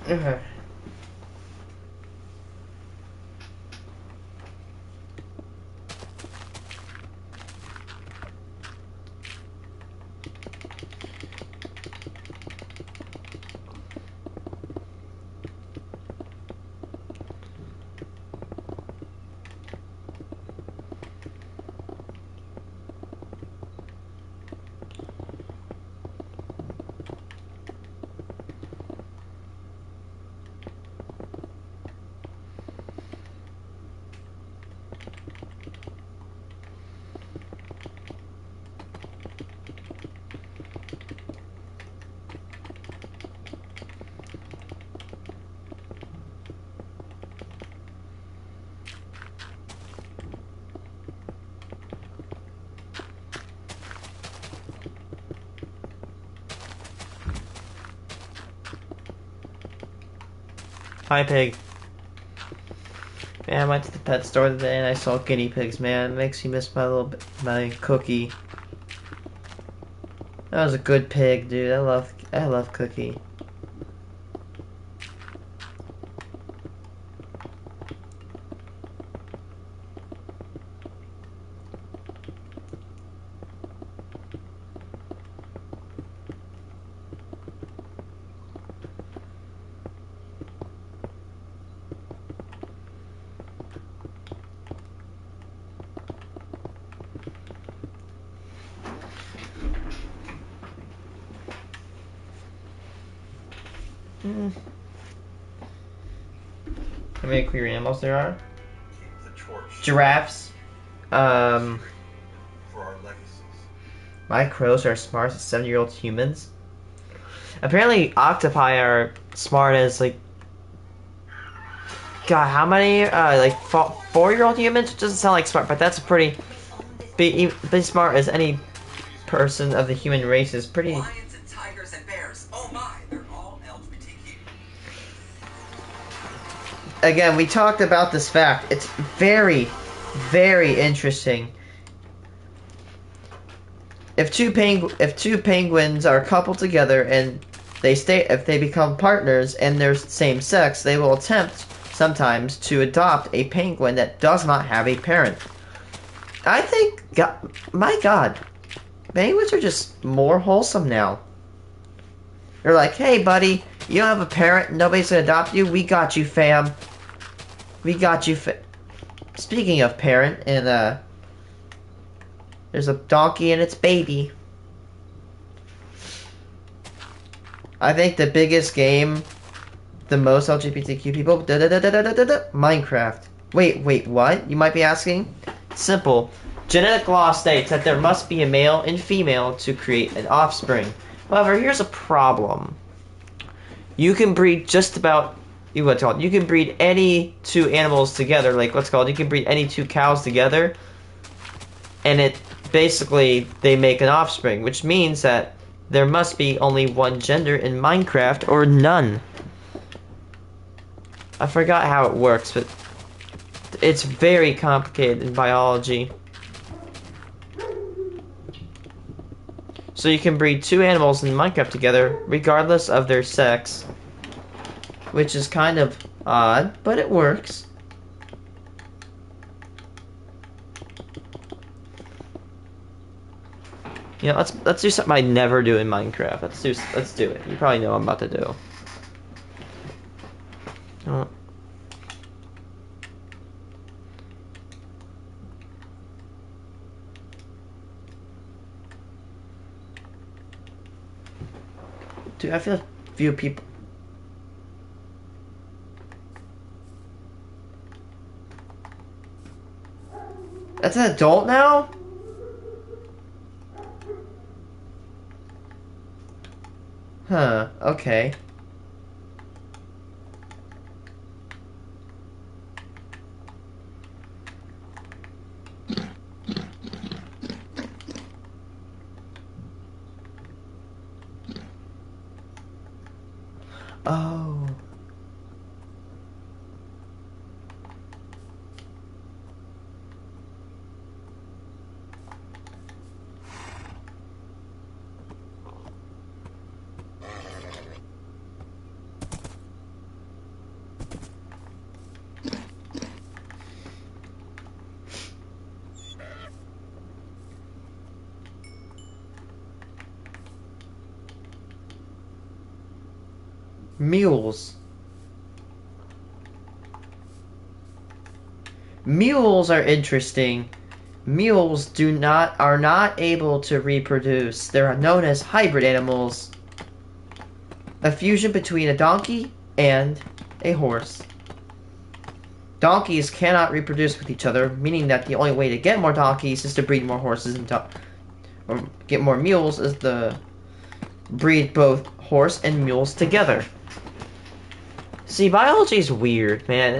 Okay. Hi, pig. Man, I went to the pet store today and I saw guinea pigs, man. It makes me miss my Cookie. That was a good pig, dude. I love Cookie. How many queer animals there are? Keep the torch. Giraffes. For our legacies. My crows are as smart as 7-year-old humans. Apparently, octopi are smart as like. God, how many? Like 4-year-old humans? It doesn't sound like smart, but that's pretty. Be smart as any person of the human race is pretty. Lions and tigers and bears. Oh my, they're all LGBTQ. Again, we talked about this fact. It's very, very interesting. If two penguins are coupled together and if they become partners and they're same sex, they will attempt sometimes to adopt a penguin that does not have a parent. I think, my God, penguins are just more wholesome now. They're like, hey, buddy, you don't have a parent, nobody's gonna adopt you. We got you, fam. We got you. Speaking of parent, and there's a donkey and its baby. I think the biggest game, the most LGBTQ people, Minecraft. Wait, what? You might be asking? Simple. Genetic law states that there must be a male and female to create an offspring. However, here's a problem. You can breed just about, you can breed any two animals together, like you can breed any two cows together, and it basically, they make an offspring, which means that there must be only one gender in Minecraft or none. I forgot how it works, but it's very complicated in biology. So you can breed two animals in Minecraft together, regardless of their sex, which is kind of odd, but it works. You know, let's do something I never do in Minecraft. Let's do it. You probably know what I'm about to do. Oh. Dude, I feel a few people. That's an adult now? Huh, okay. Oh. Mules. Mules are interesting. Mules are not able to reproduce. They're known as hybrid animals. A fusion between a donkey and a horse. Donkeys cannot reproduce with each other, meaning that the only way to get more donkeys is to breed more horses or get more mules is to breed both horse and mules together. See, biology is weird, man.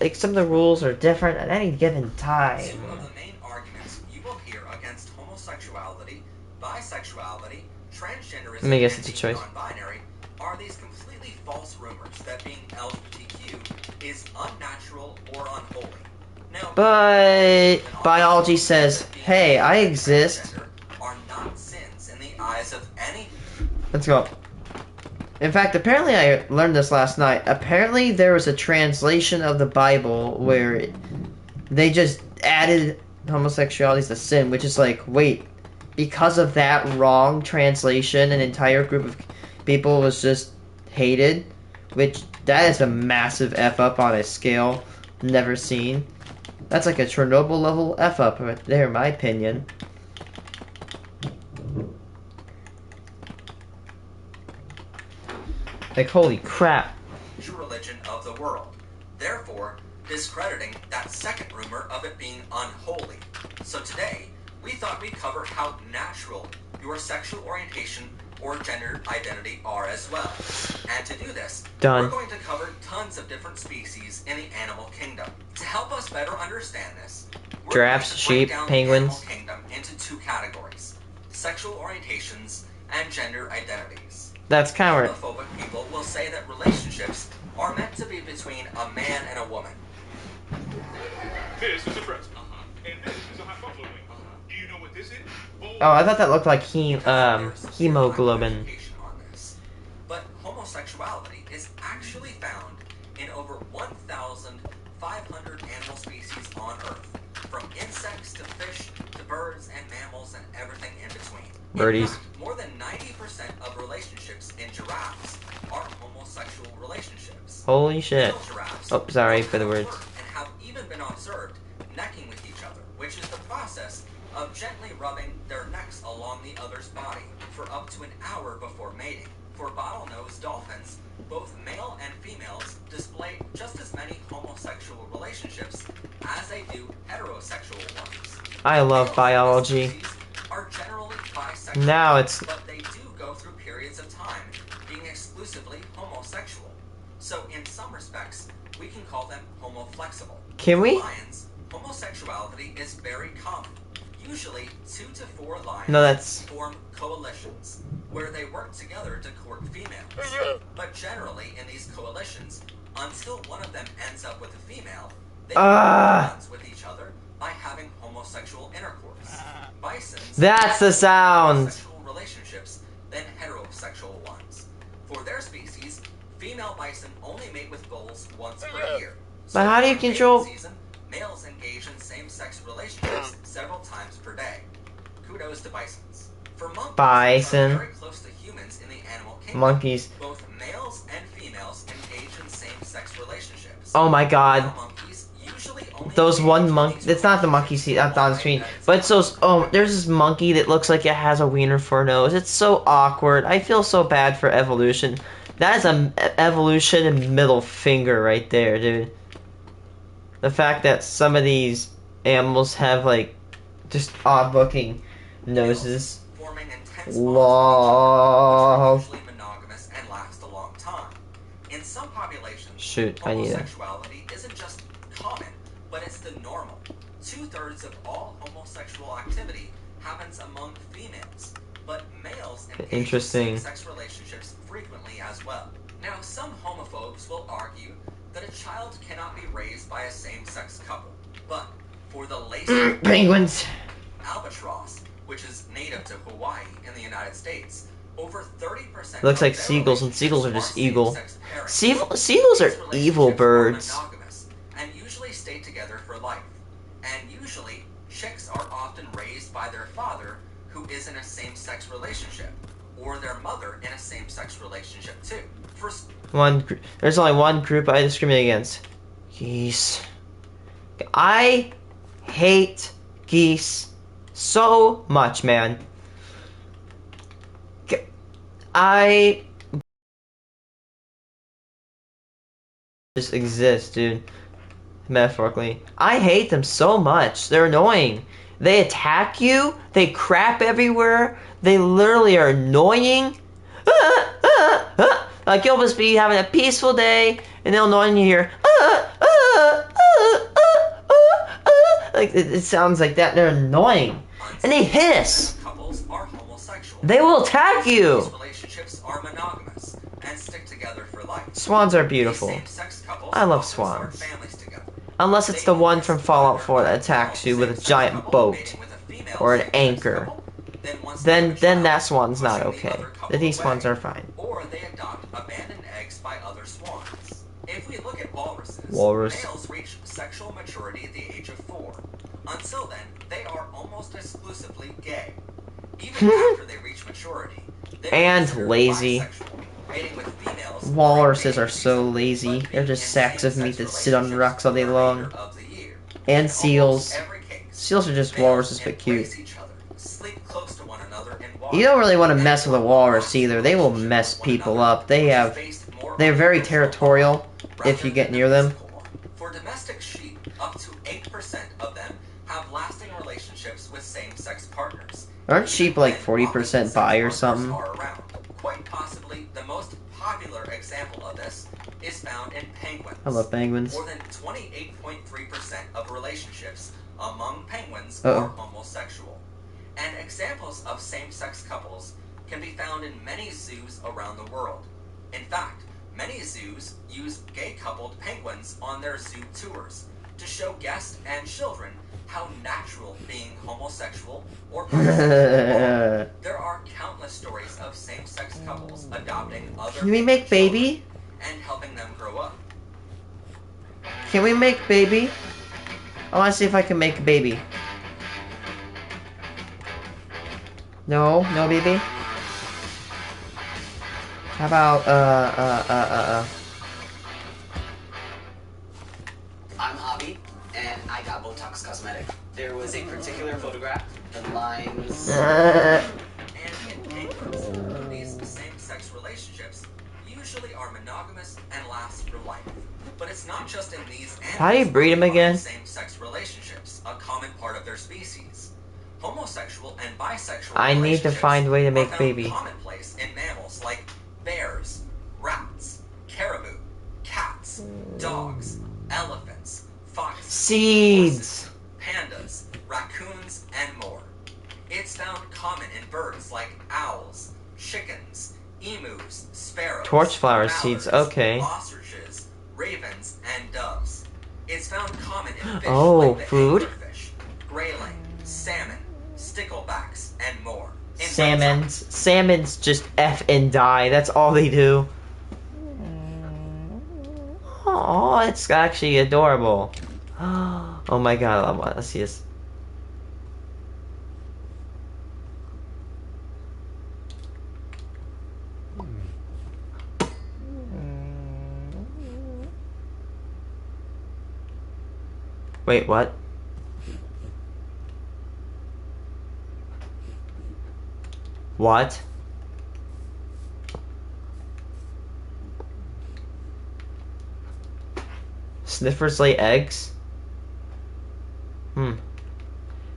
Like some of the rules are different at any given time. Two of the main arguments you will hear against homosexuality, bisexuality, transgenderism, I guess it's a choice. and non-binary are these completely false rumors that being LGBTQ is unnatural or unholy. Now, but biology says, hey, I exist. Are not sins in the eyes of any. Let's go. In fact, apparently I learned this last night. Apparently there was a translation of the Bible where they just added homosexuality as a sin, which is like, wait, because of that wrong translation, an entire group of people was just hated, which that is a massive F up on a scale never seen. That's like a Chernobyl level F up right there, in my opinion. Like, holy crap. True religion of the world. Therefore, discrediting that second rumor of it being unholy. So today, we thought we'd cover how natural your sexual orientation or gender identity are as well. And to do this, we're going to cover tons of different species in the animal kingdom. To help us better understand this, we're giraffes, going to break sheep, down penguins. the animal kingdom into two categories: sexual orientations and gender identities. That's kind of Homophobic people will say that relationships are meant to be between a man and a woman. This is a pretzel. And this is a hot buffalo wing. Do you know what this is? Oh, I thought that looked like hemoglobin. But homosexuality is actually found in over 1,500 animal species on Earth, from insects to fish to birds and mammals and everything in between. Birdies. In fact, more than 90% of relationships in giraffes are homosexual relationships. Holy shit. Male giraffes Oh, sorry for the words. and have even been observed necking with each other, which is the process of gently rubbing their necks along the other's body for up to an hour before mating. For bottlenose dolphins, both male and females display just as many homosexual relationships as they do heterosexual ones. I love biology. Species are generally bisexual, Now it's but they do go through periods of time being exclusively homosexual. So in some respects, we can call them homoflexible. Can we? Lions, homosexuality is very common. Usually, 2 to 4 lions No, that's form coalitions where they work together to court females. But generally, in these coalitions, until one of them ends up with a female, they form bonds with each other by having homosexual intercourse. Bisons That's the sound. homosexual relationships than heterosexual ones. For their species, female bison only mate with bulls once per year. But how do you during control- mating season, males engage in same-sex relationships several times per day. Kudos to bisons. For monkeys, Bison. which are very close to humans in the animal kingdom, Monkeys. both males and females engage in same-sex relationships. Oh my god. Male monkeys usually only Those engage one in monkey. these It's not the monkey see that's on the screen. But it's those. Oh, there's this monkey that looks like it has a wiener for a nose. It's so awkward. I feel so bad for evolution. That is a evolution middle finger right there, dude. The fact that some of these animals have like just odd looking noses. forming intense Lol. bonds, which are usually monogamous and last a long time. In some populations, Shoot, I need it. homosexuality isn't just common, but it's the normal. 2/3 of all homosexual activity happens among females, but males engage in Interesting. same-sex relationships frequently as well. Now, some homophobes will argue that a child cannot be raised by a same-sex couple, but for the lacy Penguins. albatross, which is native to Hawaii in the United States, over 30% Looks like of their seagulls, and seagulls are just eagle. same-sex parents. Seagulls are These evil relationships are birds. monogamous and usually stay together for life. And usually, chicks are often raised by their father, who is in a same-sex relationship, or their mother in a same-sex relationship too. There's only one group I discriminate against. Geese. I hate geese so much, man. I just exist, dude. Metaphorically. I hate them so much. They're annoying. They attack you. They crap everywhere. They literally are annoying. Like you'll just be having a peaceful day, and they'll annoy you here. Like it sounds like that. They're annoying, and they hiss. Couples are homosexual. They will attack These you. relationships are monogamous and stick together for life. Swans are beautiful. These same-sex couples I love often start swans. families together. Unless it's the one from Fallout 4 that attacks you with a giant boat or an anchor. Then that swan's not okay. These swans are fine. Or they adopt abandoned eggs by other swans. If we look at walruses, Walrus. males reach sexual maturity at the age of 4. Until then, they are almost exclusively gay. Even after they reach maturity, they are And considered lazy. bisexual, mating with females Walruses are so lazy. They're just sacks of meat that sit on rocks all day long. And seals. Seals are just walruses but cute. You don't really want to mess with a walrus either. They will mess people up. They're very territorial if you get near them. For domestic same-sex partners. Aren't sheep like 40% Opposite-sex bi or partners something? are around. Quite possibly the most popular example of this is found in penguins. I love penguins. More than 28.3% of relationships among penguins Uh-oh. are homosexual. And examples of same-sex couples can be found in many zoos around the world. In fact, many zoos use gay-coupled penguins on their zoo tours to show guests and children how natural being homosexual or bisexual are. There are countless stories of same-sex couples adopting other Can we make baby? and helping them grow up. Can we make baby? I want to see if I can make a baby. No, no baby. How about I'm Javi, and I got Botox Cosmetic. There was a particular photograph, the lines. And in penguins, these same-sex relationships usually are monogamous and last for life. But it's not just in these animals. How do you breed 'em again? Same-sex relationships, a common part of their species. Homosexual and bisexual I need to relationships find a way to are make found baby. commonplace in mammals like bears, rats, caribou, cats, dogs, elephants, foxes, seeds? horses, pandas, raccoons, and more. It's found common in birds like owls, chickens, emus, sparrows, Torchflower mallards, seeds, okay. ostriches, ravens, and doves. It's found common in fish Oh, like the food? anglerfish, grayling, salmon, sticklebacks, and more. In Salmons just F and die. That's all they do. Oh, it's actually adorable. Oh my god, let's see this. Wait, what? What? Sniffers lay eggs?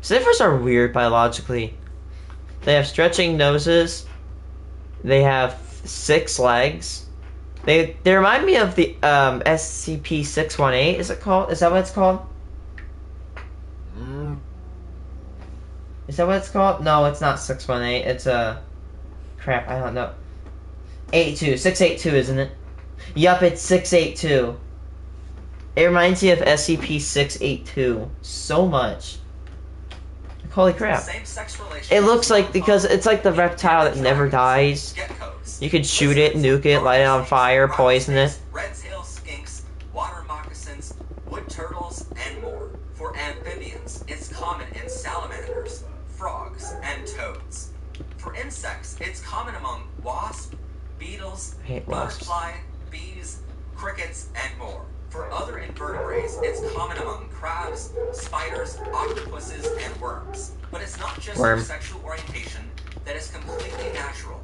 Sniffers are weird biologically. They have stretching noses. They have 6 legs. They remind me of the SCP-618. Is it called? Is that what it's called? Is that what it's called? No, it's not 618. It's crap, I don't know. 682, isn't it? Yup, it's 682. It reminds me of SCP-682 so much. Like, holy crap. It looks like, because it's like the reptile that never dies. You could shoot it, nuke it, light it on fire, poison it. red-tailed skinks, water moccasins, wood turtles, and more. For amphibians, it's common in salamanders, frogs, and toads. For insects, it's common among wasps, beetles, butterfly, bees, crickets, and more. For other invertebrates, it's common among crabs, spiders, octopuses, and worms. But it's not just your sexual orientation that is completely natural.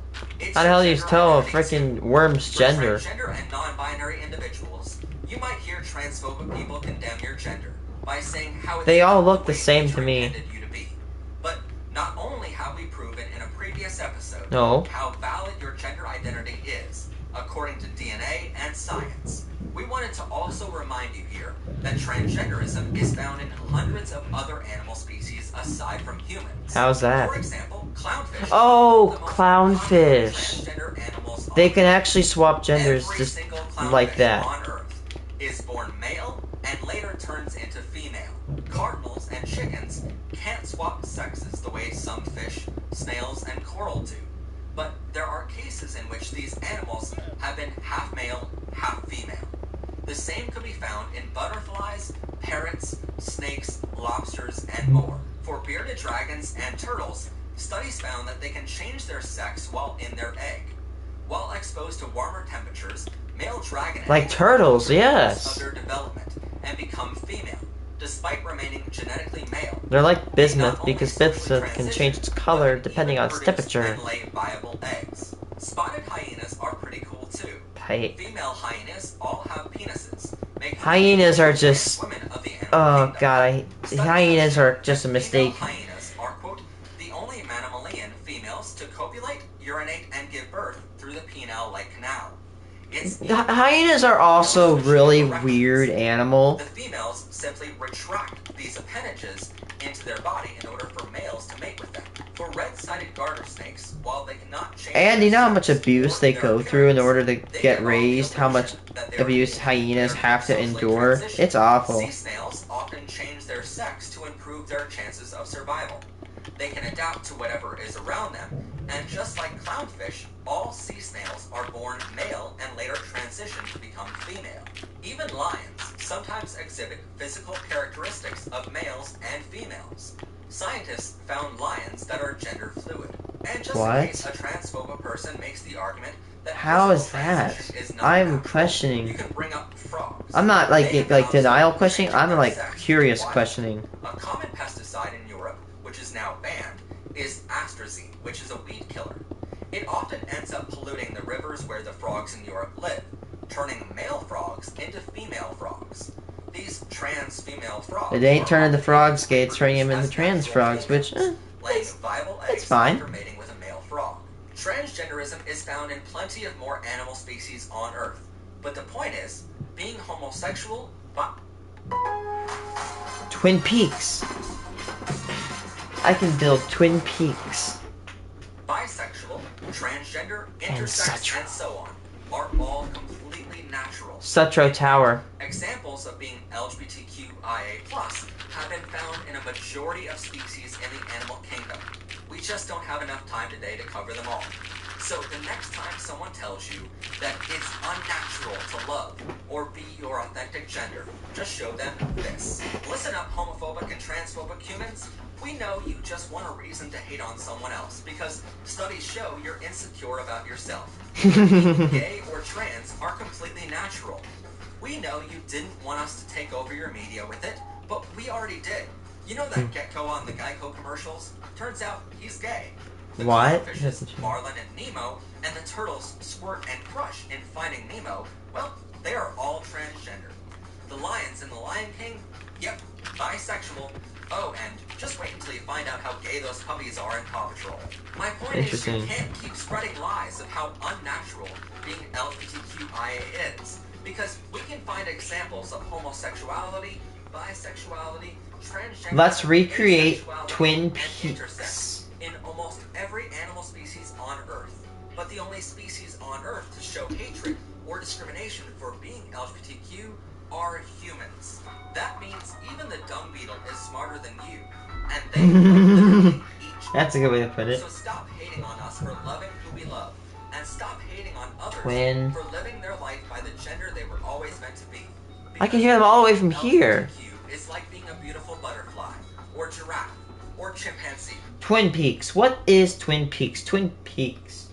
How the hell do you tell a freaking worm's gender? For transgender and non-binary individuals, you might hear transphobic people condemn your gender by saying how it's They all not look the the way same nature to me. intended you to be. But not only have we proven in a previous episode how valid your gender identity is, according to DNA and science, we wanted to also remind you here that transgenderism is found in hundreds of other animal species aside from humans. How's that? For example, clownfish. Oh, clownfish. They can actually swap genders Every just single like clownfish that. on Earth is born male and later turns into female. Cardinals and chickens can't swap sexes the way some fish, snails, and coral do. But there are cases in which these animals have been half male, half female. The same could be found in butterflies, parrots, snakes, lobsters, and more. For bearded dragons and turtles, studies found that they can change their sex while in their egg. While exposed to warmer temperatures, male dragon Like eggs turtles, undergo yes. of their development and become female, despite remaining genetically male. They're like bismuth because bismuth can change its color depending on its temperature. And lay viable eggs. Spotted hyenas are pretty cool too. Female hyenas all have penises. Hyenas are just... Oh god, hyenas are just a mistake. Hyenas are quote mammalian females to copulate, urinate, and give birth through the penile-like canal. Hyenas are also really weird animal. The females simply retract these appendages into their body in order for males to mate with them. For red-sided garter snakes, while they cannot change And you know how much sex abuse or they their go through in order to they get give off raised, the how much illusion that they are abuse gay. hyenas They're have to socially endure. transitioned. It's awful. Sea snails often change their sex to improve their chances of survival. They can adapt to whatever is around them, and just like clownfish, all sea snails are born male and later transition to become female. Even lions sometimes exhibit physical characteristics of males and females. Scientists found lions that are gender fluid. And just What? in case a transphobic person makes the argument that How is physical that? transition is not I'm natural, questioning. you can bring up frogs. I'm not They like have like been denial observed questioning. changing I'm their like sex curious in the wild. questioning. A common pesticide in Europe, which is now banned, is astrazine, which is a weed killer. It often ends up polluting the rivers where the frogs in Europe live, turning male frogs into female frogs. These trans female frogs It ain't are turning the often frogs gay, able it's to turning them reproduce into as trans natural frogs, which females, laying viable it's eggs fine. after mating with a male frog. Transgenderism is found in plenty of more animal species on Earth, but the point is, being homosexual, Twin Peaks. I can build Twin Peaks. bisexual, transgender, And intersex, Sutro. and so on, are all completely natural. Sutro Tower. Examples of being LGBTQIA+ have been found in a majority of species in the animal kingdom. We just don't have enough time today to cover them all. So the next time someone tells you that it's unnatural to love or be your authentic gender, just show them this. Listen up, homophobic and transphobic humans. We know you just want a reason to hate on someone else because studies show you're insecure about yourself. Being gay or trans are completely natural. We know you didn't want us to take over your media with it, but we already did. You know that gecko on the Geico commercials? Turns out he's gay. The What? clownfishes, Marlin and Nemo, and the turtles Squirt and Crush in Finding Nemo, well, they are all transgender. The lions in The Lion King, yep, bisexual. Oh, and just wait until you find out how gay those puppies are in Paw Patrol. My point is you Interesting. can't keep spreading lies of how unnatural being LGBTQIA is, because we can find examples of homosexuality, bisexuality, transgender. Let's recreate asexuality, Twin and Peaks. intersex in almost every animal species on Earth. But the only species on Earth to show hatred or discrimination for being LGBTQ are humans. That means even the dung beetle is smarter than you, and they literally each. That's a good way to put it. So stop hating on us for loving who we love, and stop hating on others Twin. for living their life by the gender they were always meant to be. I can hear them all the way from here. LGBTQ is like being a beautiful butterfly, or giraffe, or chimpanzee. Twin Peaks. What is Twin Peaks? Twin Peaks.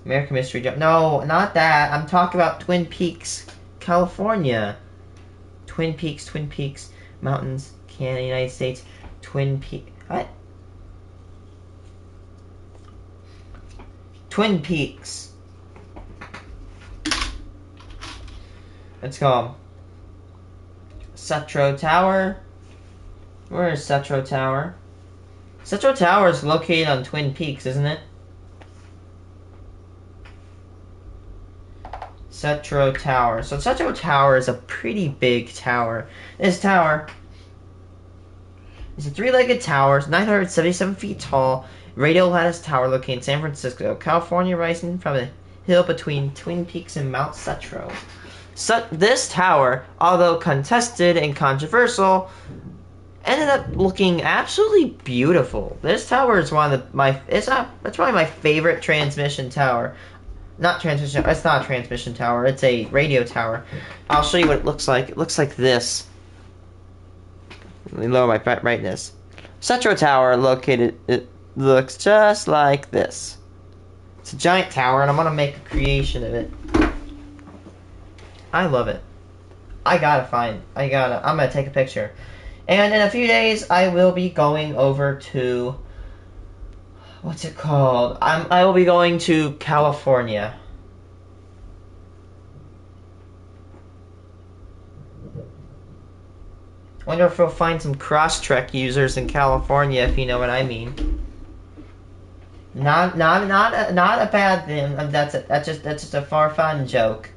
American Mystery Job. No, not that. I'm talking about Twin Peaks, California. Twin Peaks, mountains, Canada, United States. Twin Peaks. What? Twin Peaks. Let's go. Sutro Tower. Where is Sutro Tower? Sutro Tower is located on Twin Peaks, isn't it? Sutro Tower. So Sutro Tower is a pretty big tower. This tower is a three-legged tower, 977 feet tall, radio lattice tower located in San Francisco, California, rising from a hill between Twin Peaks and Mount Sutro. This tower, although contested and controversial, ended up looking absolutely beautiful. This tower is one of it's probably my favorite transmission tower. Not transmission. It's not a transmission tower. It's a radio tower. I'll show you what it looks like. It looks like this. Let me lower my brightness. Sutro Tower located. It looks just like this. It's a giant tower, and I'm gonna make a creation of it. I love it. I'm gonna take a picture. And in a few days, I will be going over to, what's it called? I will be going to California. Wonder if we'll find some Crosstrek users in California, if you know what I mean. Not a bad thing. That's just a far fun joke.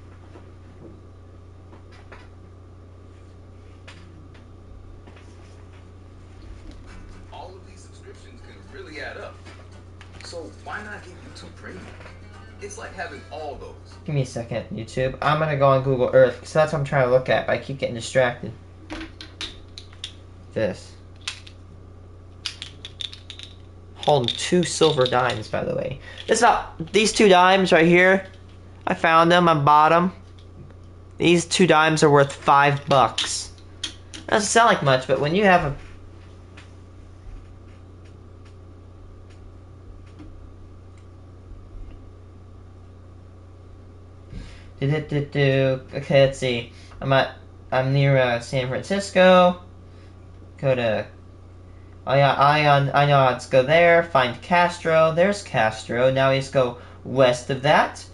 All of these subscriptions can really add up. So why not get YouTube Premium? It's like having all those. Give me a second, YouTube. I'm gonna go on Google Earth because that's what I'm trying to look at, but I keep getting distracted. This. Holding 2 silver dimes, by the way. These 2 dimes right here. I found them. I bought them. These 2 dimes are worth $5. Doesn't sound like much, but when you have a Okay, let's see. I'm near San Francisco. Go to I know let's go there, find Castro. There's Castro. Now we just go west of that.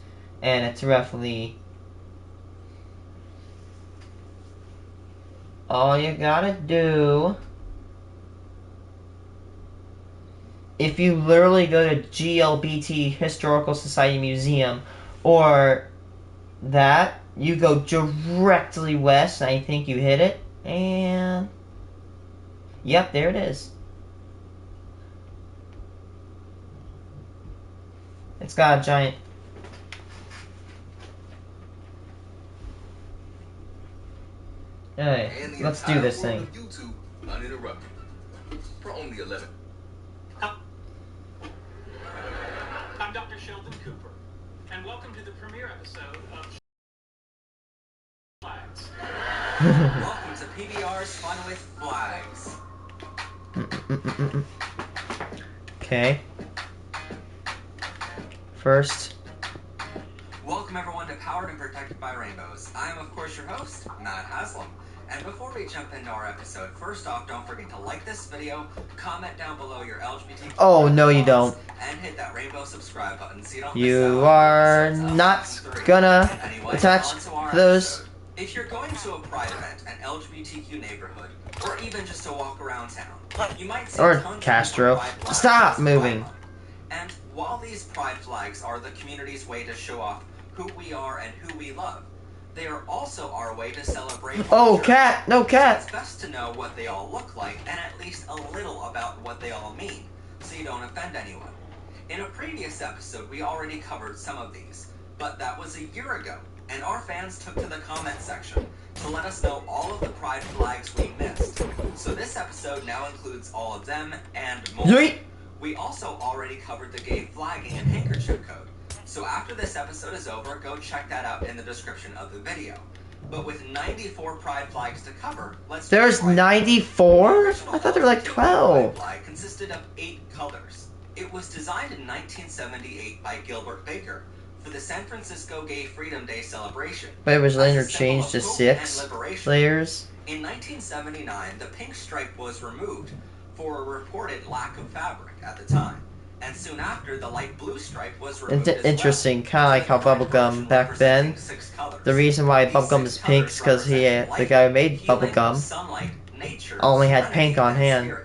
And it's roughly all you gotta do. If you literally go to GLBT Historical Society Museum or that, you go directly west, and I think you hit it, and yep, there it is. It's got a giant Alright, let's do this thing. YouTube uninterrupted for only 11. I'm Dr. Sheldon Cooper, and welcome to the premiere episode of Flags. Welcome to PBR's Fun with Flags. Okay. First. Welcome everyone to Powered and Protected by Rainbows. I am of course your host, Matt Haslam. And before we jump into our episode, first off, don't forget to like this video, comment down below your LGBT. Oh, no you don't. And hit that rainbow subscribe button so you don't You miss out are on episodes not 3. gonna Anyway, attach on to our those. episode. If you're going to a pride event, an LGBTQ neighborhood, or even just to walk around town, you might see Or tons of Castro. pride flags Stop with moving. pride on. And while these pride flags are the community's way to show off who we are and who we love, they are also our way to celebrate. Oh, culture. cat! No So cat! it's best to know what they all look like and at least a little about what they all mean, so you don't offend anyone. In a previous episode, we already covered some of these, but that was a year ago, and our fans took to the comment section to let us know all of the pride flags we missed. So this episode now includes all of them and more. Yeet. We also already covered the gay flagging and handkerchief code. So after this episode is over, go check that out in the description of the video. But with 94 pride flags to cover, let's There's get right 94? I thought there were like 12. Pride flag consisted of 8 colors. It was designed in 1978 by Gilbert Baker for the San Francisco Gay Freedom Day celebration. But it was later As a symbol changed to of hope 6 and liberation. layers. In 1979, the pink stripe was removed for a reported lack of fabric at the time. And soon after, the light blue stripe was removed as well. Interesting, kind of like how bubblegum back then. The reason why bubblegum is pink is because the guy who made bubblegum only had pink on hand.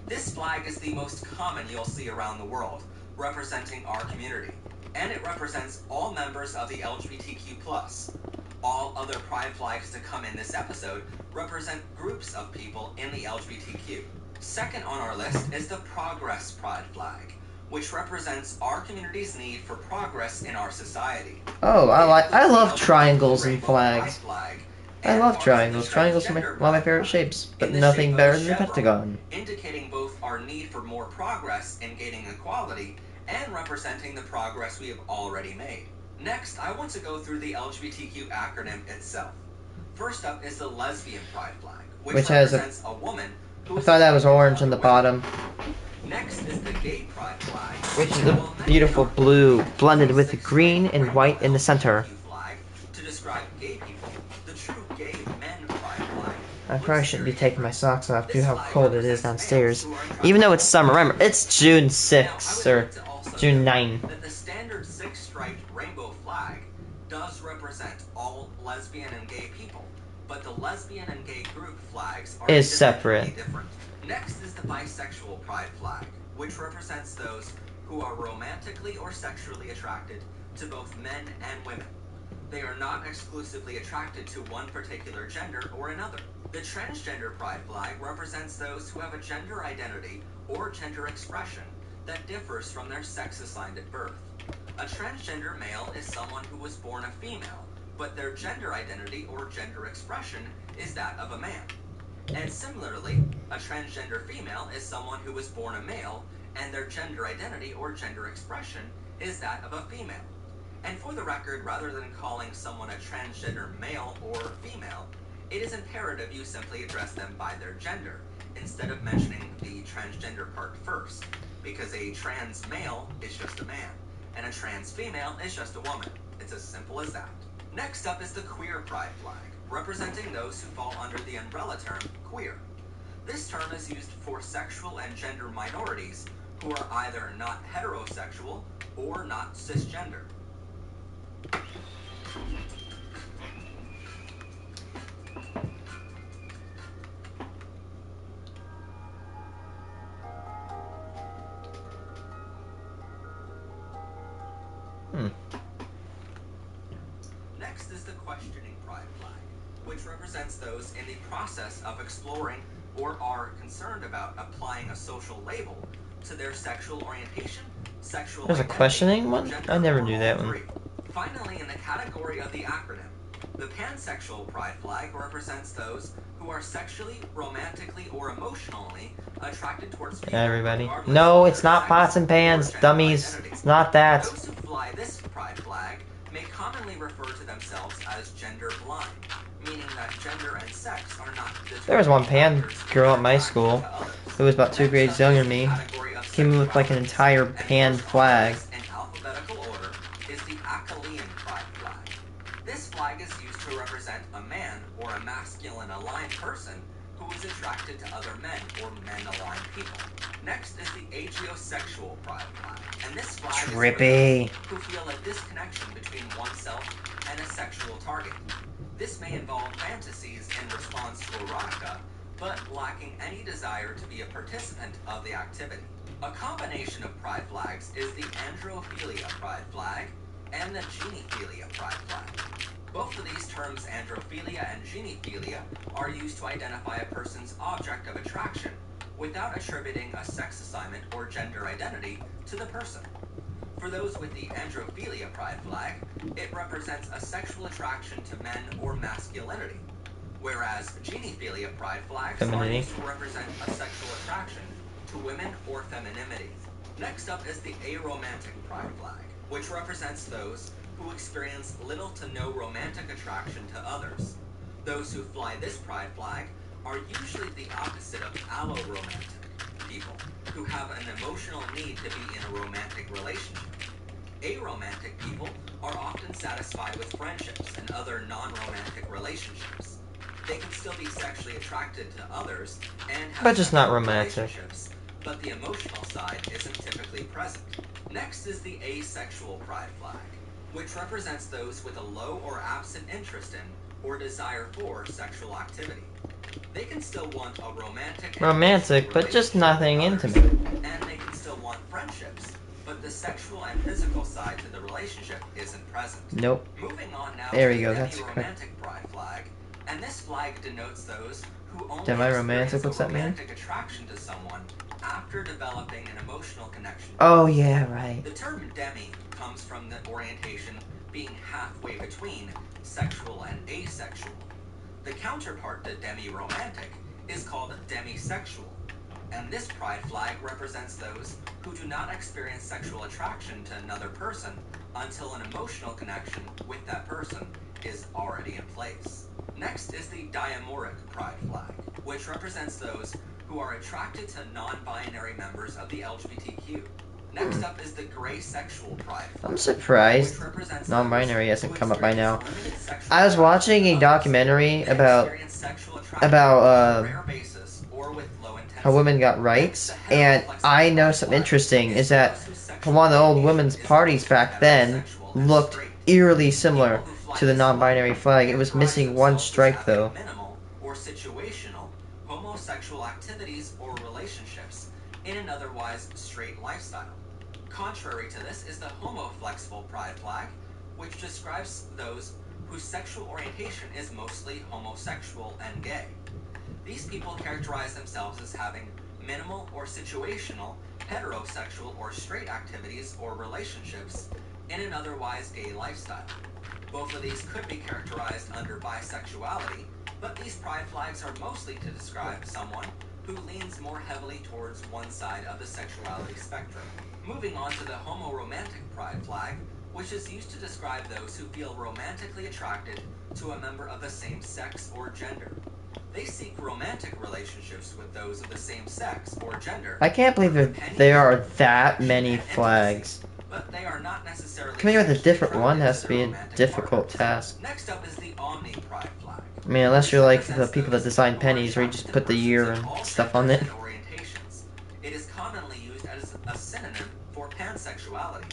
This flag is the most common you'll see around the world, representing our community. And it represents all members of the LGBTQ+. All other pride flags to come in this episode represent groups of people in the LGBTQ. Second on our list is the Progress Pride flag, which represents our community's need for progress in our society. Oh, I love triangles and flags. I love triangles. Triangles are one of my favorite shapes, but nothing better than the pentagon. Indicating both our need for more progress in gaining equality and representing the progress we have already made. Next, I want to go through the LGBTQ acronym itself. First up is the Lesbian Pride flag, which has represents a woman who I thought that was orange on the bottom, Next is the Gay Pride flag, which is a beautiful blue blended with green and white in the center. flag to describe gay people. The true gay men pride flag. I probably shouldn't be taking my socks off due to how cold it is downstairs. Even though it's summer. Remember, it's June 6th or June 9th. That the standard 6-striped rainbow flag does represent all lesbian and gay people, but the lesbian and gay group flags are Is separate. different. Next is the bisexual pride flag, which represents those who are romantically or sexually attracted to both men and women. They are not exclusively attracted to one particular gender or another. The transgender pride flag represents those who have a gender identity or gender expression that differs from their sex assigned at birth. A transgender male is someone who was born a female, but their gender identity or gender expression is that of a man. And similarly, a transgender female is someone who was born a male, and their gender identity or gender expression is that of a female. And for the record, rather than calling someone a transgender male or female, it is imperative you simply address them by their gender, instead of mentioning the transgender part first, because a trans male is just a man, and a trans female is just a woman. It's as simple as that. Next up is the queer pride flag, representing those who fall under the umbrella term queer. This term is used for sexual and gender minorities who are either not heterosexual or not cisgender. Next is the questioning pride flag, which represents those in the process of exploring or are concerned about applying a social label to their sexual orientation, sexual There's a identity, questioning one? gender, I never or knew all that one. three. Finally, in the category of the acronym, the pansexual pride flag represents those who are sexually, romantically, or emotionally attracted towards people. Everybody. regardless No, of it's their not sex pots and or pans, gender dummies. identity. It's not that. Those who fly this pride flag may commonly refer to themselves as gender blind, meaning that gender and sex are not There was one pan factors in girl at my attraction school to others. who was about 2 Next grades up younger is than the me. category of Came in with like an sexuality, entire and pan first on flag. this in alphabetical order is the Achillean pride flag. This flag is used to represent a man or a masculine aligned person who is attracted to other men or men aligned people. Next is the agiosexual pride flag, and this flag is for Trippy. those who feel a disconnection between oneself and a sexual target. This may involve fantasies in response to erotica, but lacking any desire to be a participant of the activity. A combination of pride flags is the androphilia pride flag and the genephilia pride flag. Both of these terms, androphilia and genephilia, are used to identify a person's object of attraction without attributing a sex assignment or gender identity to the person. For those with the androphilia pride flag, it represents a sexual attraction to men or masculinity, whereas genephilia pride flags are Femininity. used to represent a sexual attraction to women or femininity. Next up is the aromantic pride flag, which represents those who experience little to no romantic attraction to others. Those who fly this pride flag are usually the opposite of alloromantic people, who have an emotional need to be in a romantic relationship. Aromantic people are often satisfied with friendships and other non-romantic relationships. They can still be sexually attracted to others and have But just not sexual romantic. relationships, but the emotional side isn't typically present. Next is the asexual pride flag, which represents those with a low or absent interest in or desire for sexual activity. They can still want a romantic, But just nothing intimate. and they can still want friendships, but the sexual and physical side to the relationship isn't present. Nope. Moving on now There to we the go, that's correct. romantic pride flag, and this flag denotes those who only Demi-romantic, experience what's a that mean? romantic attraction to someone after developing an emotional connection. Oh yeah, right. The term demi comes from the orientation being halfway between sexual and asexual. The counterpart to demi-romantic is called demisexual, and this pride flag represents those who do not experience sexual attraction to another person until an emotional connection with that person is already in place. Next is the diamoric pride flag, which represents those who are attracted to non-binary members of the LGBTQ. Next up is the gray sexual pride flag. I'm surprised which represents non-binary those hasn't who come up by now. experience limited sexual I was watching a attraction to others. documentary They about experience sexual attraction about, on a rare basis or with low intensity. how women got rights, and I know something interesting is that one of the old women's parties back then looked eerily similar to the non-binary flag. It was missing one stripe though. Minimal or situational homosexual activities or relationships in an otherwise straight lifestyle. Contrary to this is the homoflexible pride flag, which describes those whose sexual orientation is mostly homosexual and gay. These people characterize themselves as having minimal or situational heterosexual or straight activities or relationships in an otherwise gay lifestyle. Both of these could be characterized under bisexuality, but these pride flags are mostly to describe someone who leans more heavily towards one side of the sexuality spectrum. Moving on to the homoromantic pride flag, which is used to describe those who feel romantically attracted to a member of the same sex or gender. They seek romantic relationships with those of the same sex or gender. I can't believe there are that many flags. But they are not necessarily Coming up with a different one has to be a difficult task. Next up is the Omni pride flag. I mean, unless you're like the people that design pennies, where you just put the year and stuff on it. It is commonly used as a synonym for pansexuality.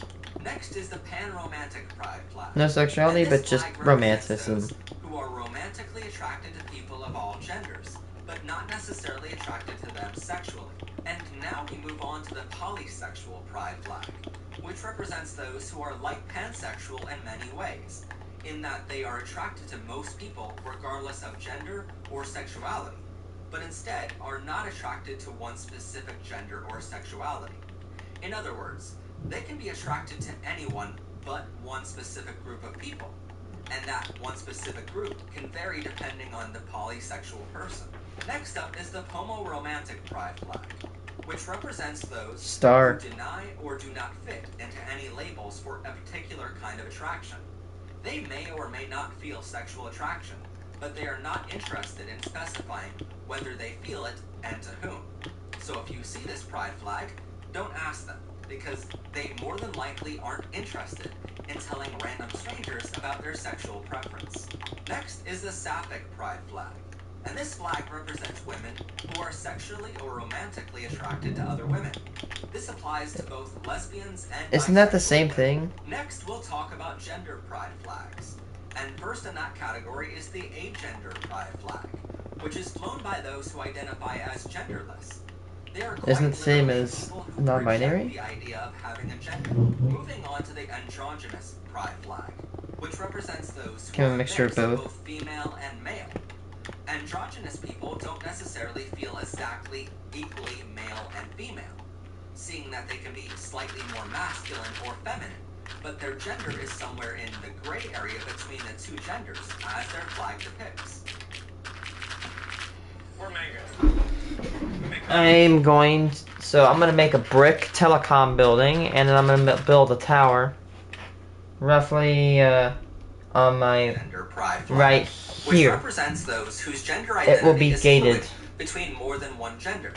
Next is the panromantic pride flag. No sexuality, but just romanticism. Who are romantically attracted to people of all genders, but not necessarily attracted to them sexually. And now we move on to the polysexual pride flag, which represents those who are like pansexual in many ways, in that they are attracted to most people regardless of gender or sexuality, but instead are not attracted to one specific gender or sexuality. In other words, they can be attracted to anyone but one specific group of people, and that one specific group can vary depending on the polysexual person. Next up is the homoromantic pride flag, which represents those who deny or do not fit into any labels for a particular kind of attraction. They may or may not feel sexual attraction, but they are not interested in specifying whether they feel it and to whom. So if you see this pride flag, don't ask them, because they more than likely aren't interested in telling random strangers about their sexual preference. Next is the sapphic pride flag, and this flag represents women who are sexually or romantically attracted to other women. This applies to both lesbians and Isn't that the same thing? Next, we'll talk about gender pride flags. And first in that category is the agender pride flag, which is flown by those who identify as genderless. They are quite Isn't it the same literally as people who non-binary? reject the idea of having a gender. Moving on to the androgynous pride flag, which represents those who Kind of are a mixture of both. female and male. Androgynous people don't necessarily feel exactly equally male and female, seeing that they can be slightly more masculine or feminine, but their gender is somewhere in the gray area between the two genders, as their flag depicts. Or mango. I'm gonna make a brick telecom building, and then I'm gonna build a tower. Roughly, on my Gender pride flag, right which here. represents those whose gender It will identity be is gated. fluid between more than one gender,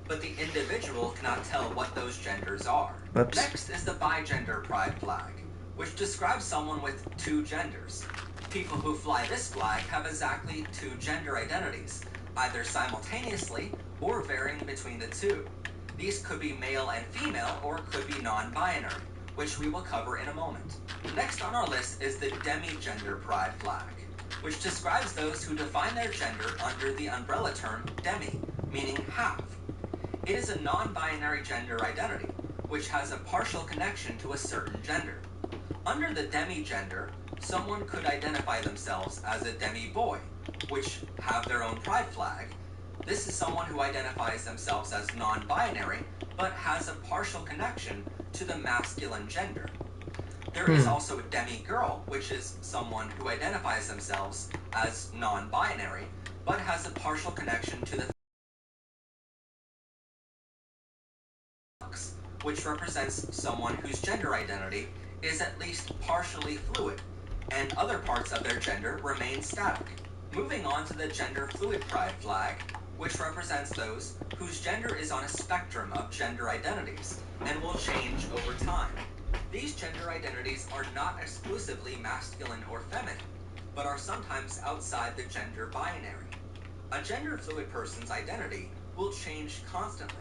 but the individual cannot tell what those genders are. Whoops. Next is the bigender pride flag, which describes someone with two genders. People who fly this flag have exactly two gender identities, either simultaneously or varying between the two. These could be male and female, or could be non-binary, which we will cover in a moment. Next on our list is the demigender pride flag, which describes those who define their gender under the umbrella term demi, meaning half. It is a non-binary gender identity, which has a partial connection to a certain gender. Under the demigender, someone could identify themselves as a demi-boy, which have their own pride flag. This is someone who identifies themselves as non-binary, but has a partial connection to the masculine gender. There is also a demi-girl, which is someone who identifies themselves as non-binary, but has a partial connection to the which represents someone whose gender identity is at least partially fluid, and other parts of their gender remain static. Moving on to the gender fluid pride flag, which represents those whose gender is on a spectrum of gender identities and will change over time. These gender identities are not exclusively masculine or feminine, but are sometimes outside the gender binary. A gender fluid person's identity will change constantly,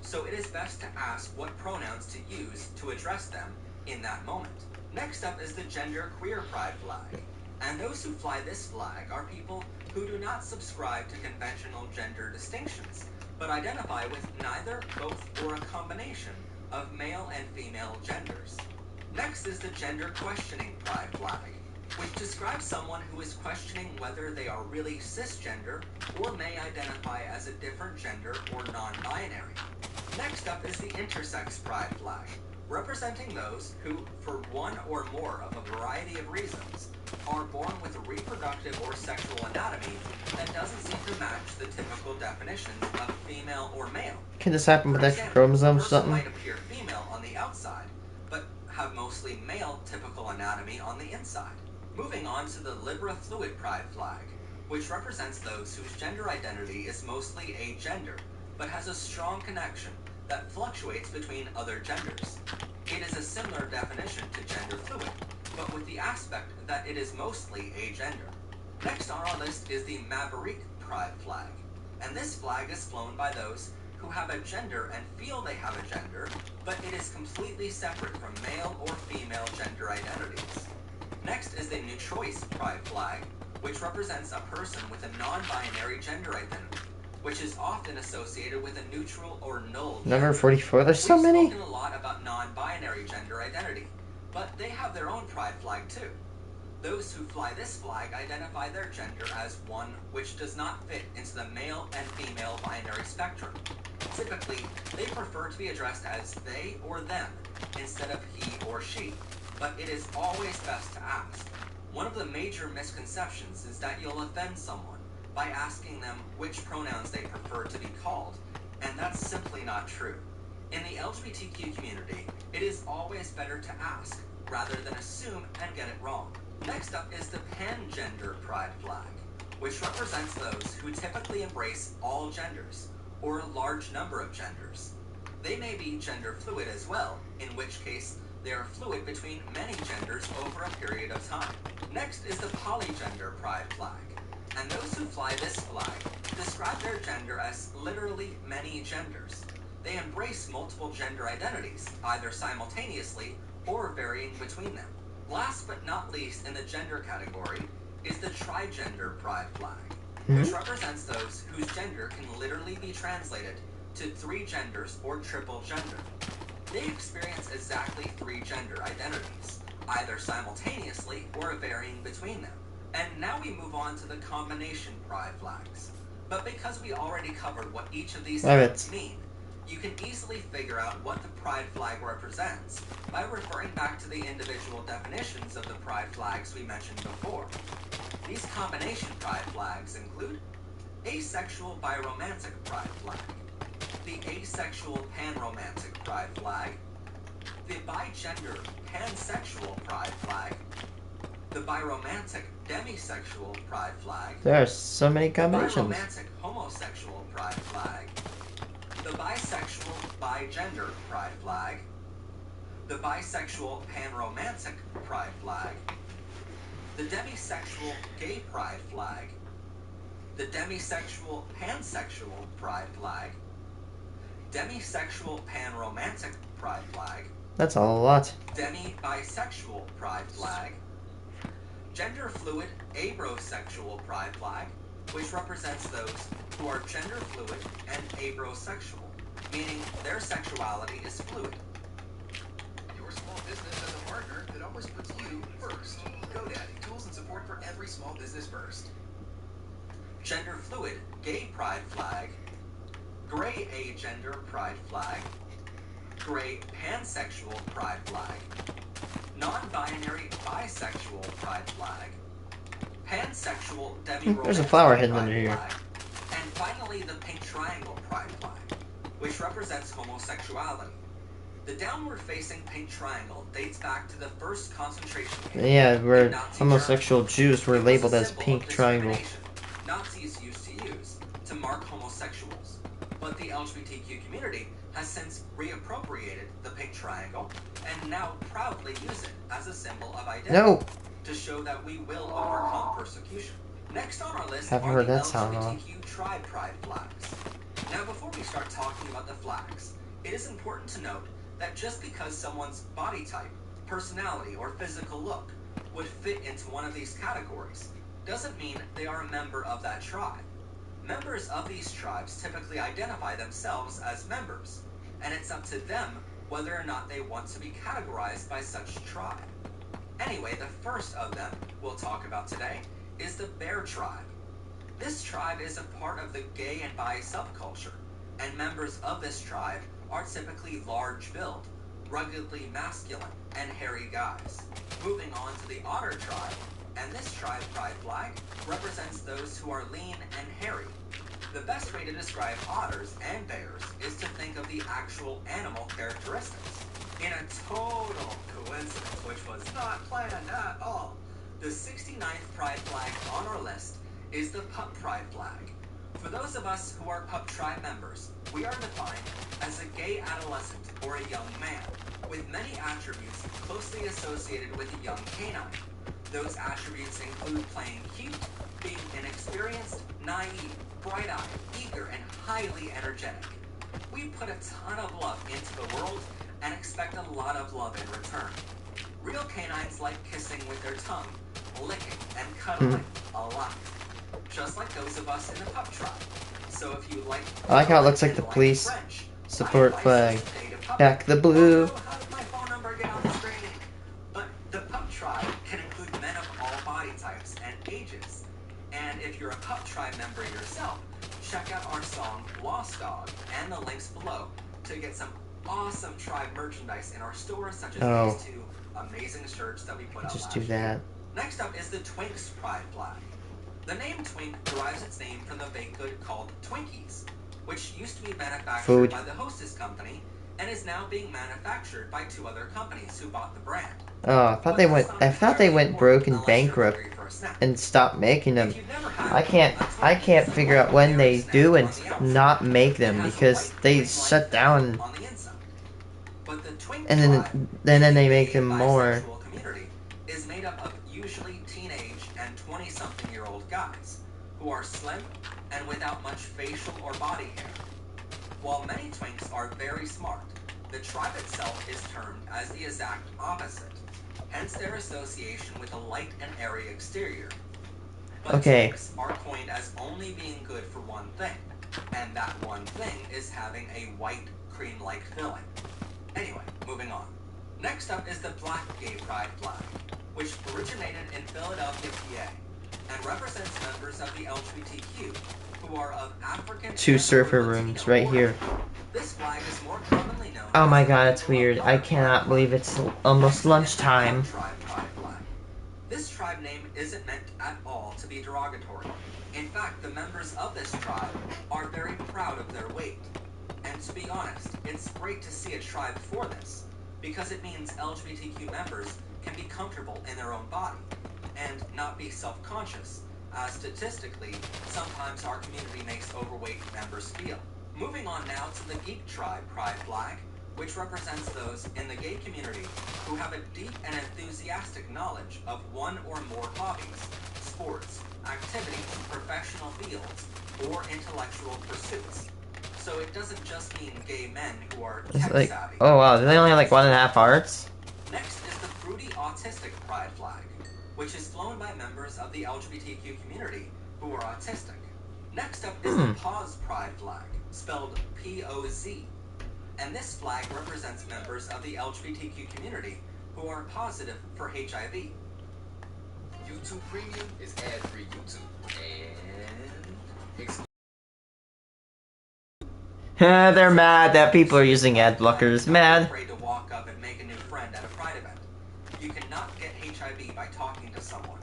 so it is best to ask what pronouns to use to address them in that moment. Next up is the gender queer pride flag, and those who fly this flag are people who do not subscribe to conventional gender distinctions, but identify with neither, both, or a combination of male and female genders. Next is the gender questioning pride flag, which describes someone who is questioning whether they are really cisgender or may identify as a different gender or non-binary. Next up is the intersex pride flag, representing those who, for one or more of a variety of reasons, are born with a reproductive or sexual anatomy that doesn't seem to match the typical definitions of female or male. Can this happen with For extra example, chromosomes or a person something? might appear female on the outside, but have mostly male typical anatomy on the inside. Moving on to the Libra fluid pride flag, which represents those whose gender identity is mostly agender, but has a strong connection that fluctuates between other genders. It is a similar definition to gender fluid, but with the aspect that it is mostly agender. Next on our list is the Maverick pride flag, and this flag is flown by those who have a gender and feel they have a gender, but it is completely separate from male or female gender identities. Next is the New Choice pride flag, which represents a person with a non-binary gender identity, which is often associated with a neutral or null gender. Number 44. There's so We've many. spoken a lot about non-binary gender identity, but they have their own pride flag too. Those who fly this flag identify their gender as one which does not fit into the male and female binary spectrum. Typically, they prefer to be addressed as they or them instead of he or she, but it is always best to ask. One of the major misconceptions is that you'll offend someone by asking them which pronouns they prefer to be called, and that's simply not true. In the LGBTQ community, it is always better to ask rather than assume and get it wrong. Next up is the pangender pride flag, which represents those who typically embrace all genders, or a large number of genders. They may be gender fluid as well, in which case they are fluid between many genders over a period of time. Next is the polygender pride flag, and those who fly this flag describe their gender as literally many genders. They embrace multiple gender identities, either simultaneously or varying between them. Last but not least in the gender category is the trigender pride flag, which represents those whose gender can literally be translated to 3 genders or triple gender. They experience exactly 3 gender identities, either simultaneously or varying between them. And now we move on to the combination pride flags. But because we already covered what each of these terms mean, you can easily figure out what the pride flag represents by referring back to the individual definitions of the pride flags we mentioned before. These combination pride flags include asexual biromantic pride flag, the asexual panromantic pride flag, the bigender pansexual pride flag, the biromantic demisexual pride flag, There are so many combinations. the biromantic homosexual pride flag, the bisexual bigender pride flag, the bisexual panromantic pride flag, the demisexual gay pride flag, the demisexual pansexual pride flag, demisexual panromantic pride flag, That's a lot. demi-bisexual pride flag, gender fluid abrosexual pride flag, which represents those who are gender fluid and abrosexual, meaning their sexuality is fluid. Your small business as a partner that always puts you first. GoDaddy, tools and support for every small business first. Gender fluid gay pride flag, gray agender pride flag, gray pansexual pride flag, non-binary bisexual pride flag, pansexual demi-romantic There's a flower hidden pride under here. flag, and finally the pink triangle pride flag, which represents homosexuality. The downward-facing pink triangle dates back to the first concentration camp. Yeah, where in Nazi homosexual Germany. Jews were It was labeled a as symbol pink of triangle. discrimination Nazis used to use to mark homosexuals. But the LGBTQ community has since reappropriated the pink triangle and now proudly use it as a symbol of identity No. to show that we will overcome persecution. Next on our list Haven't are heard the that sound in a while. LGBTQ tribe pride flags. Now before we start talking about the flags, it is important to note that just because someone's body type, personality, or physical look would fit into one of these categories doesn't mean they are a member of that tribe. Members of these tribes typically identify themselves as members, and it's up to them whether or not they want to be categorized by such tribe. Anyway, the first of them we'll talk about today is the bear tribe. This tribe is a part of the gay and bi subculture, and members of this tribe are typically large build, ruggedly masculine, and hairy guys. Moving on to the otter tribe, and this tribe pride flag represents those who are lean and hairy. The best way to describe otters and bears is to think of the actual animal characteristics. In a total coincidence, which was not planned at all, the 69th pride flag on our list is the pup pride flag. For those of us who are pup tribe members, we are defined as a gay adolescent or a young man, with many attributes closely associated with a young canine. Those attributes include playing cute, being inexperienced, naive, bright-eyed, eager, and highly energetic. We put a ton of love into the world and expect a lot of love in return. Real canines like kissing with their tongue, licking, and cuddling a lot. Just like those of us in the pup tribe. So if you like... I like how it looks like the police support flag. Back the blue. My phone number get on the screen. But the pup tribe can include men of all body types and ages. And if you're a pup tribe member yourself, check out our song Lost Dog and the links below to get some awesome tribe merchandise in our store, such as these two amazing shirts that we put out Just last do year. that. Next up is the Twinks pride flag. The name Twink derives its name from the baked good called Twinkies, which used to be manufactured by the Hostess company and is now being manufactured by two other companies who bought the brand. Oh, I thought they went broke and bankrupt and stopped making them. I can't figure out when they do and not make them because they shut down. And then they make them more. Community is made up of usually teenage and 20-something-year-old guys who are slim and without much facial or body hair. While many twinks are very smart, the tribe itself is termed as the exact opposite, hence their association with a light and airy exterior. But twinks are coined as only being good for one thing, and that one thing is having a white, cream-like filling. Anyway, moving on. Next up is the Black Gay Pride flag, which originated in Philadelphia, PA, and represents members of the LGBTQ who are of African Two surfer rooms right here. This flag is more commonly known Oh my god, it's weird. I cannot believe it's almost lunchtime. This tribe name isn't meant at all to be derogatory. In fact, the members of this tribe are very proud of their weight. And to be honest, it's great to see a tribe for this, because it means LGBTQ members can be comfortable in their own body and not be self-conscious, as statistically, sometimes our community makes overweight members feel. Moving on now to the Geek Tribe Pride flag, which represents those in the gay community who have a deep and enthusiastic knowledge of one or more hobbies, sports, activities, professional fields, or intellectual pursuits. So it doesn't just mean gay men who are tech savvy. Oh wow, they only have like 1.5 hearts? Next is the Fruity Autistic Pride flag, which is flown by members of the LGBTQ community who are autistic. Next up is the Pause Pride flag, spelled P-O-Z. And this flag represents members of the LGBTQ community who are positive for HIV. YouTube Premium is ad-free YouTube. And They're mad that people are using ad blockers. Mad. Afraid to walk up and make a new friend at a pride event. You cannot get HIV by talking to someone.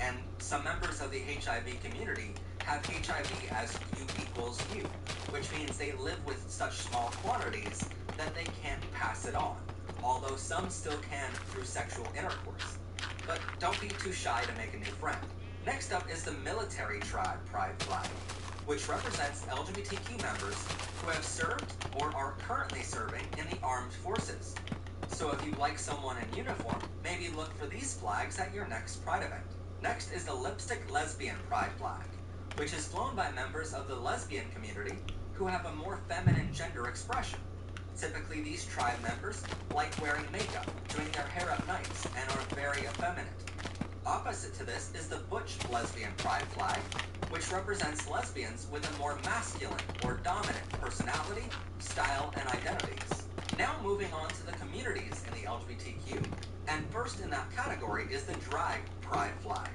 And some members of the HIV community have HIV as U equals U, which means they live with such small quantities that they can't pass it on, although some still can through sexual intercourse. But don't be too shy to make a new friend. Next up is the Military Tribe Pride flag, which represents LGBTQ members who have served or are currently serving in the armed forces. So if you like someone in uniform, maybe look for these flags at your next pride event. Next is the Lipstick Lesbian Pride flag, which is flown by members of the lesbian community who have a more feminine gender expression. Typically, these tribe members like wearing makeup, doing their hair up nice, and are very effeminate. Opposite to this is the Butch Lesbian Pride flag, which represents lesbians with a more masculine or dominant personality, style, and identities. Now moving on to the communities in the LGBTQ. And first in that category is the drag pride flag.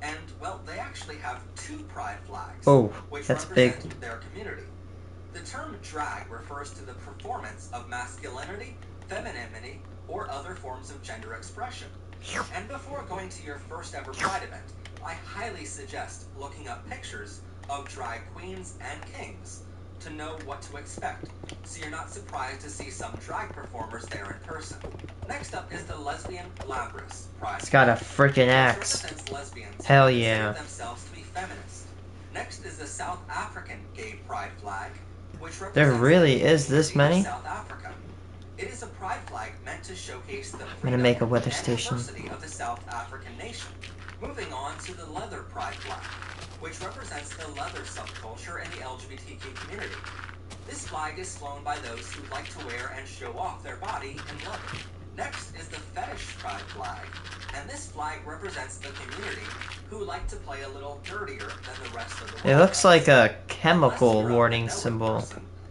And, well, they actually have two pride flags, which that's represent big. their community. The term drag refers to the performance of masculinity, femininity, or other forms of gender expression. And before going to your first ever pride event, I highly suggest looking up pictures of drag queens and kings to know what to expect, so you're not surprised to see some drag performers there in person. Next up is the lesbian Labrys pride. It's got a freaking axe. Hell yeah. Themselves to be feminist. Next is the South African gay pride flag, which represents There really is this many? South Africa. It is a pride flag meant to showcase the I'm gonna make a weather station. diversity of the South African nation. Moving on to the leather pride flag, which represents the leather subculture in the LGBTQ community. This flag is flown by those who like to wear and show off their body in leather. Next is the fetish pride flag, and this flag represents the community who like to play a little dirtier than the rest of the world. It looks like a chemical warning symbol.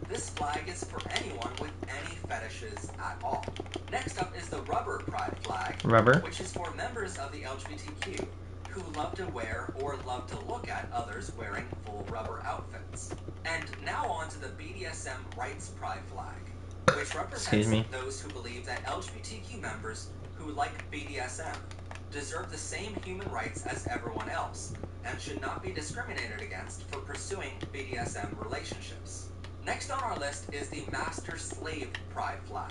This flag is for anyone with any fetishes at all. Next up is the rubber pride flag, which is for members of the LGBTQ who love to wear or love to look at others wearing full rubber outfits. And now on to the BDSM rights pride flag, which represents those who believe that LGBTQ members who like BDSM deserve the same human rights as everyone else and should not be discriminated against for pursuing BDSM relationships. Next on our list is the master-slave pride flag,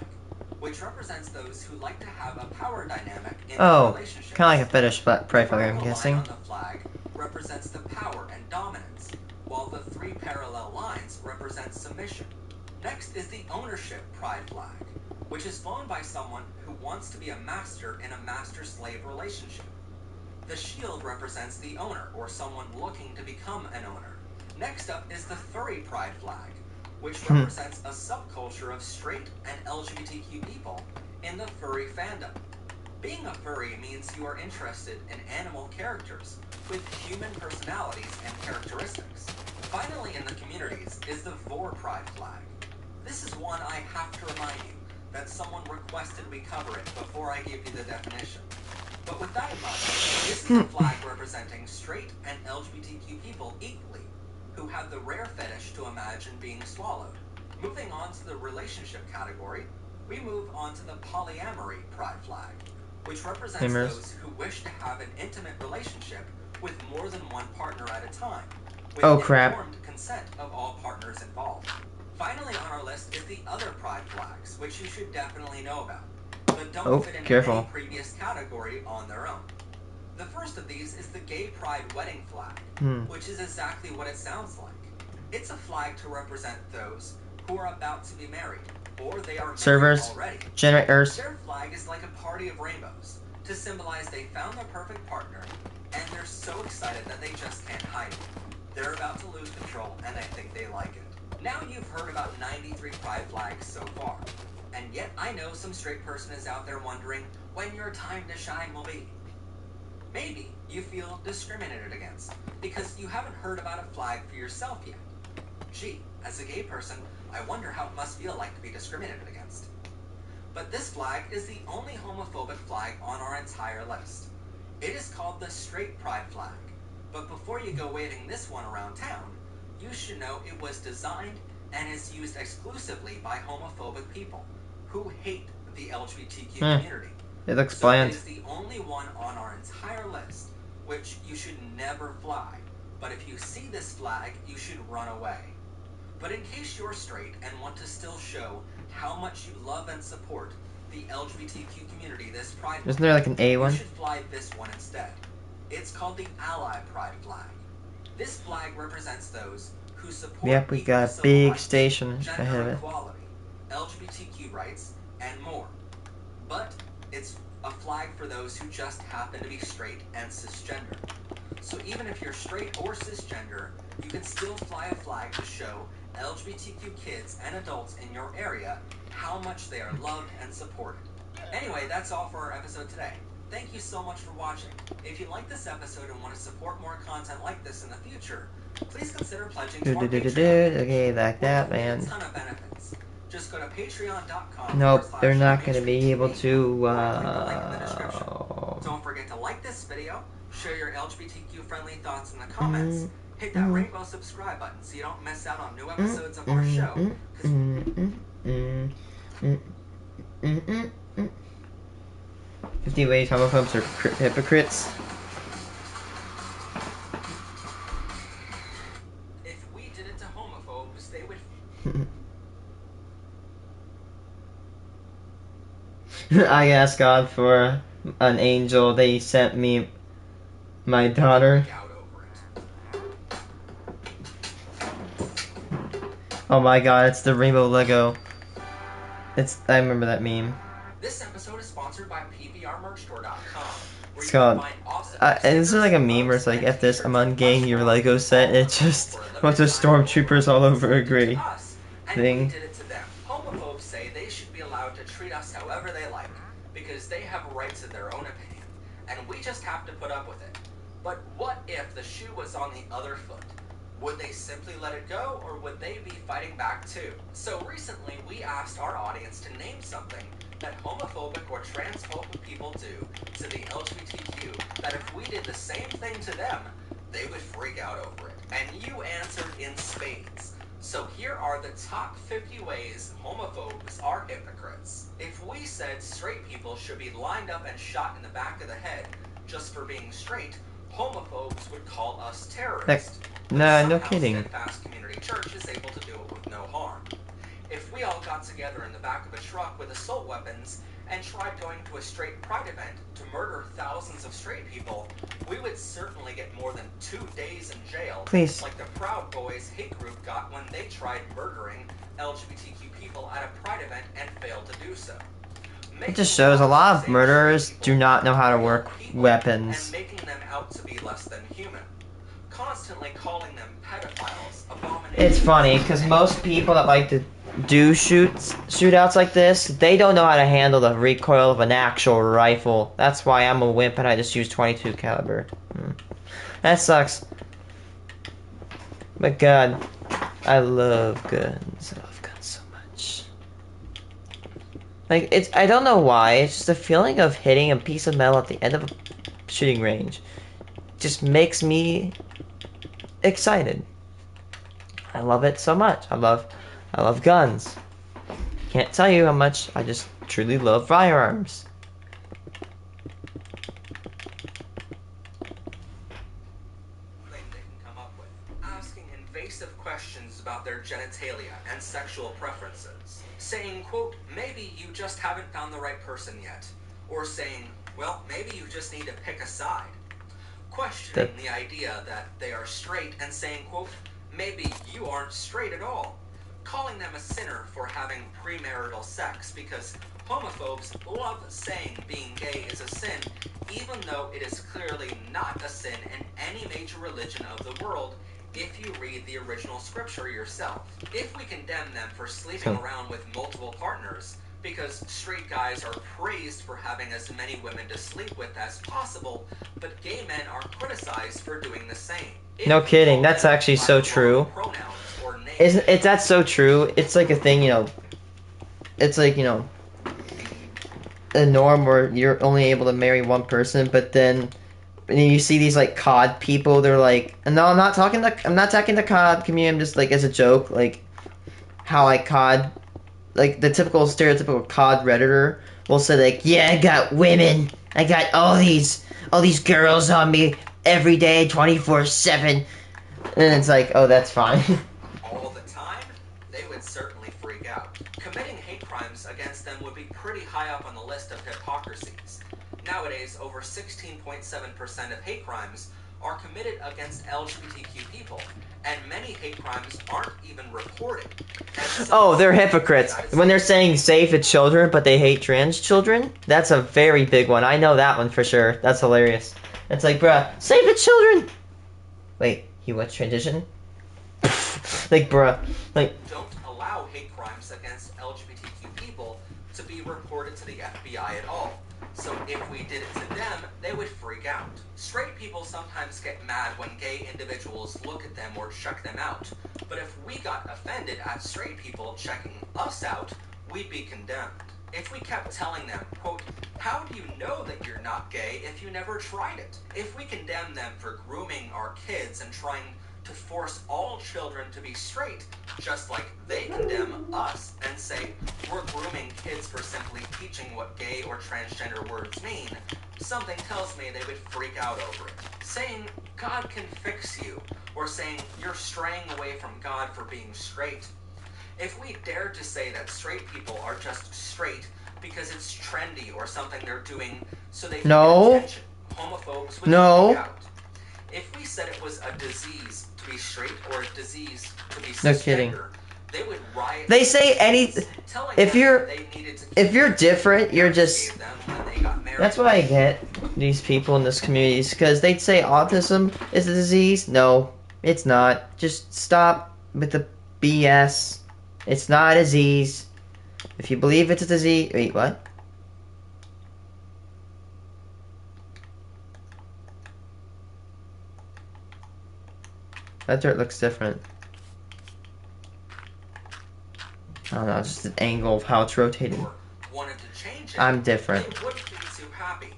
which represents those who like to have a power dynamic in their relationships. Kind of like a fetish pride flag, I'm guessing. The line on the flag represents the power and dominance, while the three parallel lines represent submission. Next is the ownership pride flag, which is flown by someone who wants to be a master in a master-slave relationship. The shield represents the owner or someone looking to become an owner. Next up is the furry pride flag, which represents a subculture of straight and LGBTQ people in the furry fandom. Being a furry means you are interested in animal characters with human personalities and characteristics. Finally in the communities is the Vor pride flag. This is one I have to remind you that someone requested we cover it before I give you the definition. But with that in mind, this is a flag representing straight and LGBTQ people equally, who have the rare fetish to imagine being swallowed. Moving on to the relationship category, we move on to the polyamory pride flag, which represents those who wish to have an intimate relationship with more than one partner at a time, with informed consent of all partners involved. Finally on our list is the other pride flags, which you should definitely know about, but don't fit into any previous category on their own. The first of these is the gay pride wedding flag, which is exactly what it sounds like. It's a flag to represent those who are about to be married, or they are married already. Generators. Their flag is like a party of rainbows, to symbolize they found their perfect partner, and they're so excited that they just can't hide it. They're about to lose control, and they think they like it. Now you've heard about 93 pride flags so far, and yet I know some straight person is out there wondering when your time to shine will be. Maybe you feel discriminated against because you haven't heard about a flag for yourself yet. Gee, as a gay person, I wonder how it must feel like to be discriminated against. But this flag is the only homophobic flag on our entire list. It is called the straight pride flag. But before you go waving this one around town, you should know it was designed and is used exclusively by homophobic people who hate the LGBTQ community. It looks bland. It is the only one on our entire list, which you should never fly. But if you see this flag, you should run away. But in case you're straight and want to still show how much you love and support the LGBTQ community this Pride Month, isn't there like an A one? You should fly this one instead. It's called the Ally Pride flag. This flag represents those who support Yep, we got a big station ahead of it. Equality, LGBTQ rights, and more. But it's a flag for those who just happen to be straight and cisgender. So even if you're straight or cisgender, you can still fly a flag to show LGBTQ kids and adults in your area how much they are loved and supported. Anyway, that's all for our episode today. Thank you so much for watching. If you like this episode and want to support more content like this in the future, please consider pledging to our Patreon. Okay, like that, man. A ton of benefits. Just go to patreon.com. Nope, they're not going to be able to, Don't forget to like this video, share your LGBTQ friendly thoughts in the comments, hit that rainbow subscribe button so you don't miss out on new episodes of our show. 50 ways homophobes are hypocrites. If we did it to homophobes, they would... I asked God for an angel. They sent me my daughter. Oh my god, it's the rainbow Lego. I remember that meme. This episode is sponsored by PBRmerchstore.com. It's called, and this is like a meme where it's like, F this, I'm ungating your Lego set, and it's just a bunch of stormtroopers all over a gray thing. Did it to them. Homophobes say they should be allowed to treat us however they like, because they have rights of their own opinion, and we just have to put up with it. But what if the shoe was on the other foot? Would they simply let it go, or would they be fighting back too? So recently, we asked our audience to name something that homophobic or transphobic people do to the LGBTQ that if we did the same thing to them, they would freak out over it. And you answered in spades. So here are the top 50 ways homophobes are hypocrites. If we said straight people should be lined up and shot in the back of the head just for being straight, homophobes would call us terrorists. No kidding. Steadfast Community Church is able to do it with no harm. If we all got together in the back of a truck with assault weapons and tried going to a straight pride event to murder thousands of straight people, we would certainly get more than 2 days in jail. Please. Like the Proud Boys hate group got when they tried murdering LGBTQ people at a pride event and failed to do so. It just shows a lot of murderers do not know how to work weapons. And making them out to be less than human. Constantly calling them pedophiles, abominations. It's funny because most people that like to do shootouts like this, they don't know how to handle the recoil of an actual rifle. That's why I'm a wimp and I just use .22 caliber. That sucks. But God, I love guns. I love guns so much. Like I don't know why. It's just the feeling of hitting a piece of metal at the end of a shooting range just makes me excited. I love it so much. I love guns. Can't tell you how much I just truly love firearms. They can come up with asking invasive questions about their genitalia and sexual preferences, saying, quote, maybe you just haven't found the right person yet, or saying, well, maybe you just need to pick a side. Questioning the idea that they are straight and saying, quote, maybe you aren't straight at all. Calling them a sinner for having premarital sex because homophobes love saying being gay is a sin, even though it is clearly not a sin in any major religion of the world if you read the original scripture yourself. If we condemn them for sleeping around with multiple partners, because straight guys are praised for having as many women to sleep with as possible, but gay men are criticized for doing the same. No kidding, that's actually so true. That's so true. It's like a thing, you know. It's like, you know, a norm where you're only able to marry one person, but then you see these like COD people. They're like, no, I'm not attacking the COD community. I'm just like as a joke, like how like COD. Like, the typical, stereotypical COD Redditor will say, like, yeah, I got women. I got all these girls on me every day, 24/7. And it's like, oh, that's fine. All the time? They would certainly freak out. Committing hate crimes against them would be pretty high up on the list of hypocrisies. Nowadays, over 16.7% of hate crimes are committed against LGBTQ people, and many hate crimes aren't even reported. Oh, they're hypocrites. When they're saying save the children, but they hate trans children, that's a very big one. I know that one for sure. That's hilarious. It's like, bruh, save the children! Wait, he went transition? Like, bruh, like... Don't allow hate crimes against LGBTQ people to be reported to the FBI at all. So if we did it to them, they would freak out. Straight people sometimes get mad when gay individuals look at them or check them out. But if we got offended at straight people checking us out, we'd be condemned. If we kept telling them, quote, how do you know that you're not gay if you never tried it? If we condemn them for grooming our kids and trying to force all children to be straight, just like they condemn us and say we're grooming kids for simply teaching what gay or transgender words mean, something tells me they would freak out over it. Saying God can fix you, or saying you're straying away from God for being straight. If we dared to say that straight people are just straight because it's trendy or something they're doing so they can get attention, homophobes would freak out. If we said it was a disease to be straight or a disease to be cisgender, no kidding. They would riot. They say anything. If you're different, you're just. That's what I get these people in this community, because they'd say autism is a disease. No, it's not. Just stop with the BS. It's not a disease. If you believe it's a disease... Wait, what? That dirt looks different. I don't know, it's just an angle of how it's rotating. I'm different. They wouldn't be too happy.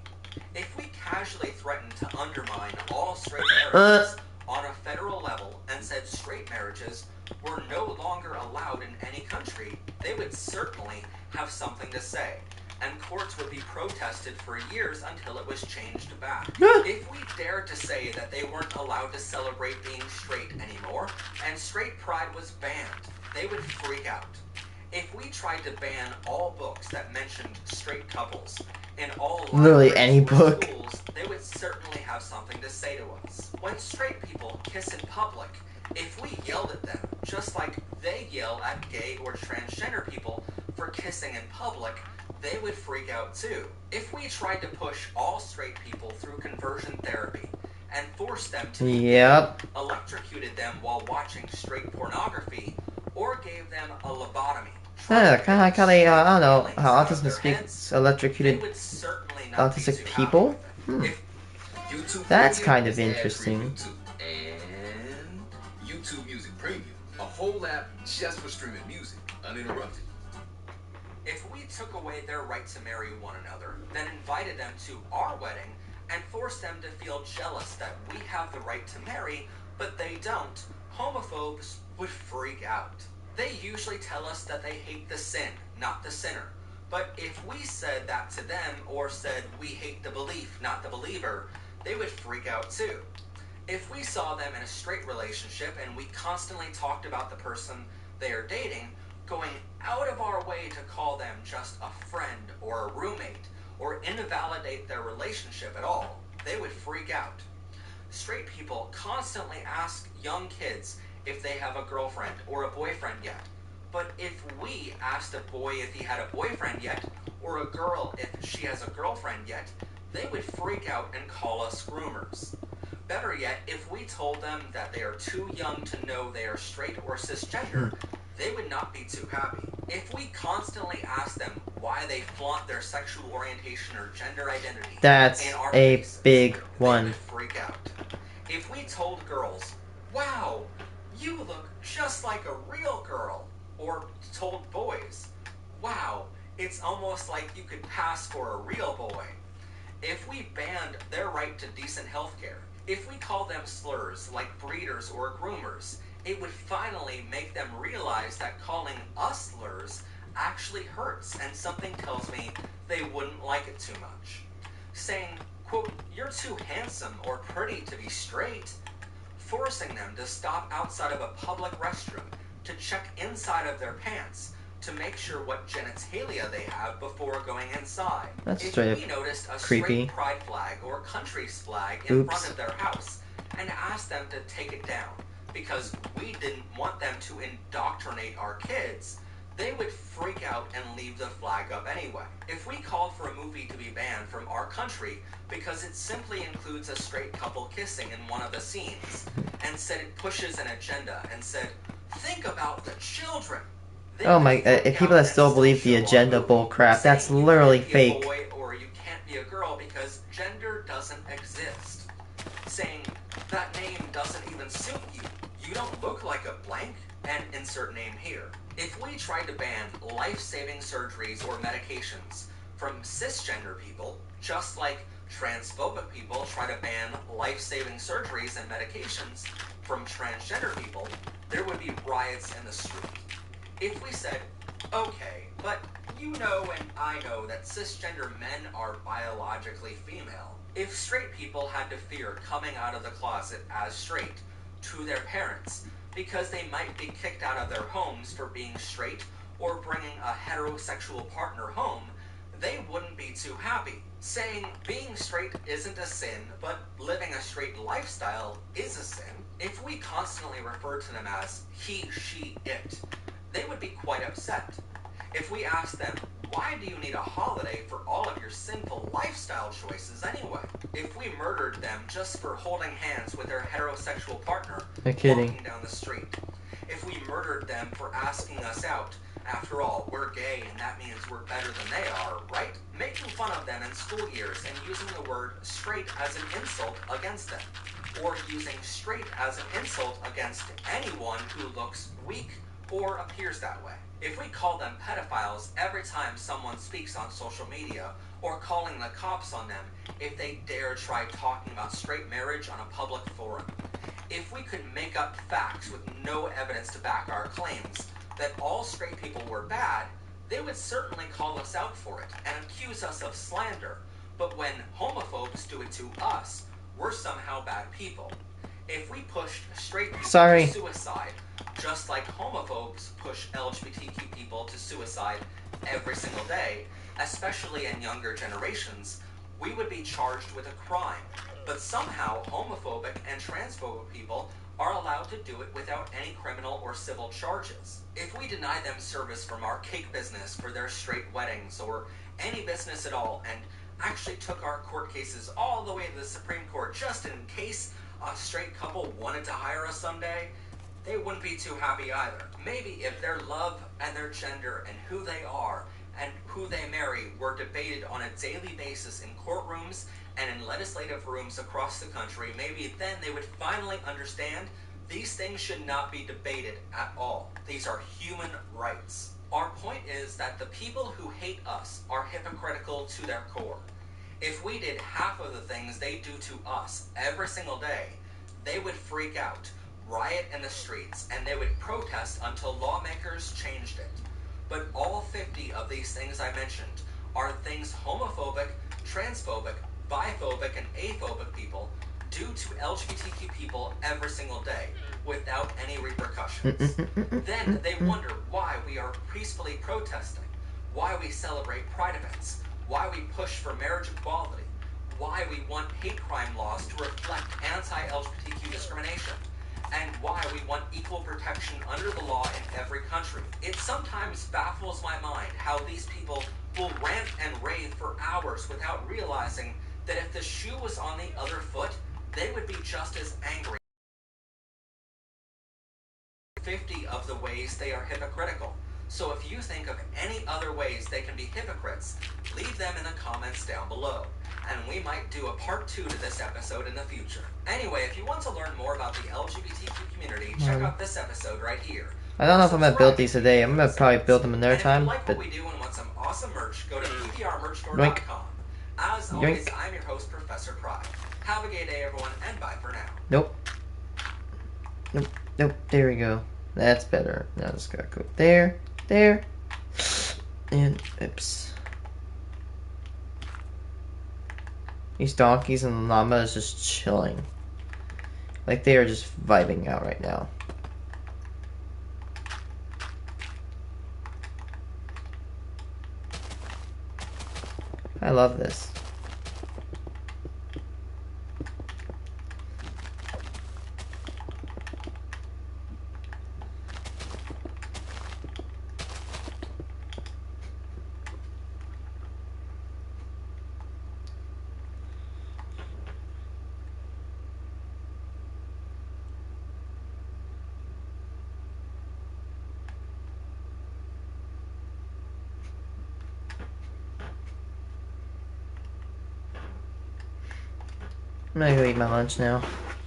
If we casually threatened to undermine all straight marriages on a federal level and said straight marriages were no longer allowed in any country, they would certainly have something to say, and courts would be protested for years until it was changed back. If we dared to say that they weren't allowed to celebrate being straight anymore, and straight pride was banned, they would freak out. If we tried to ban all books that mentioned straight couples in all literally any book, schools, they would certainly have something to say to us. When straight people kiss in public, if we yelled at them, just like they yell at gay or transgender people for kissing in public, they would freak out too. If we tried to push all straight people through conversion therapy and forced them to electrocuted them while watching straight pornography, or gave them a lobotomy. Kind of like how they, I don't know, how autism speaks electrocuted autistic people? That's kind of interesting. YouTube Music Premium, a whole app just for streaming music, uninterrupted. If we took away their right to marry one another, then invited them to our wedding and forced them to feel jealous that we have the right to marry, but they don't, homophobes would freak out. They usually tell us that they hate the sin, not the sinner. But if we said that to them, or said we hate the belief, not the believer, they would freak out too. If we saw them in a straight relationship and we constantly talked about the person they are dating, going out of our way to call them just a friend or a roommate, or invalidate their relationship at all, they would freak out. Straight people constantly ask young kids if they have a girlfriend or a boyfriend yet. But if we asked a boy if he had a boyfriend yet, or a girl if she has a girlfriend yet, they would freak out and call us groomers. Better yet, if we told them that they are too young to know they are straight or cisgender, they would not be too happy. If we constantly ask them why they flaunt their sexual orientation or gender identity, that's a big one. They would freak out. If we told girls, wow, you look just like a real girl, or told boys, wow, it's almost like you could pass for a real boy. If we banned their right to decent health care, if we called them slurs like breeders or groomers, it would finally make them realize that calling us slurs actually hurts, and something tells me they wouldn't like it too much. Saying, quote, you're too handsome or pretty to be straight, forcing them to stop outside of a public restroom to check inside of their pants to make sure what genitalia they have before going inside. That's if straight we noticed a creepy. straight pride flag or country's flag in front of their house and asked them to take it down because we didn't want them to indoctrinate our kids, they would freak out and leave the flag up anyway. If we called for a movie to be banned from our country because it simply includes a straight couple kissing in one of the scenes, and said it pushes an agenda, and said, think about the children. Oh my, people that still believe the agenda bull crap, that's literally fake. Boy, or you can't be doesn't exist. Saying, that name doesn't even suit you. You don't look like a blank, and insert name here. If we tried to ban life-saving surgeries or medications from cisgender people, just like transphobic people try to ban life-saving surgeries and medications from transgender people, there would be riots in the street. If we said, okay, but you know and I know that cisgender men are biologically female. If straight people had to fear coming out of the closet as straight to their parents because they might be kicked out of their homes for being straight or bringing a heterosexual partner home, they wouldn't be too happy. Saying being straight isn't a sin, but living a straight lifestyle is a sin. If we constantly refer to them as he, she, it, they would be quite upset. If we asked them, why do you need a holiday for all of your sinful lifestyle choices anyway? If we murdered them just for holding hands with their heterosexual partner walking down the street. If we murdered them for asking us out. After all, we're gay and that means we're better than they are, right? Making fun of them in school years and using the word straight as an insult against them. Or using straight as an insult against anyone who looks weak or appears that way. If we call them pedophiles every time someone speaks on social media, or calling the cops on them if they dare try talking about straight marriage on a public forum. If we could make up facts with no evidence to back our claims that all straight people were bad, they would certainly call us out for it and accuse us of slander. But when homophobes do it to us, we're somehow bad people. If we pushed straight people to suicide, just like homophobes push LGBTQ people to suicide every single day, especially in younger generations, we would be charged with a crime. But somehow homophobic and transphobic people are allowed to do it without any criminal or civil charges. If we deny them service from our cake business for their straight weddings or any business at all, and actually took our court cases all the way to the Supreme Court just in case a straight couple wanted to hire us someday, they wouldn't be too happy either. Maybe if their love and their gender and who they are and who they marry were debated on a daily basis in courtrooms and in legislative rooms across the country, maybe then they would finally understand these things should not be debated at all. These are human rights. Our point is that the people who hate us are hypocritical to their core. If we did half of the things they do to us every single day, they would freak out, riot in the streets, and they would protest until lawmakers changed it. But all 50 of these things I mentioned are things homophobic, transphobic, biphobic, and aphobic people do to LGBTQ people every single day without any repercussions. Then they wonder why we are peacefully protesting, why we celebrate pride events, why we push for marriage equality, why we want hate crime laws to reflect anti-LGBTQ discrimination, and why we want equal protection under the law in every country. It sometimes baffles my mind how these people will rant and rave for hours without realizing that if the shoe was on the other foot, they would be just as angry. 50 of the ways they are hypocritical. So if you think of any other ways they can be hypocrites, leave them in the comments down below. And we might do a part 2 to this episode in the future. Anyway, if you want to learn more about the LGBTQ community, check out this episode right here. I don't know if I'm gonna build these today. I'm gonna probably build them another time. If you like what we do and want some awesome merch, go to pprmerchstore.com. As always, I'm your host, Professor Pride. Have a gay day, everyone, and bye for now. Nope. There we go. That's better. Now just gotta go there, and oops. These donkeys and llamas just chilling. Like they are just vibing out right now. I love this. I'm gonna go eat my lunch now.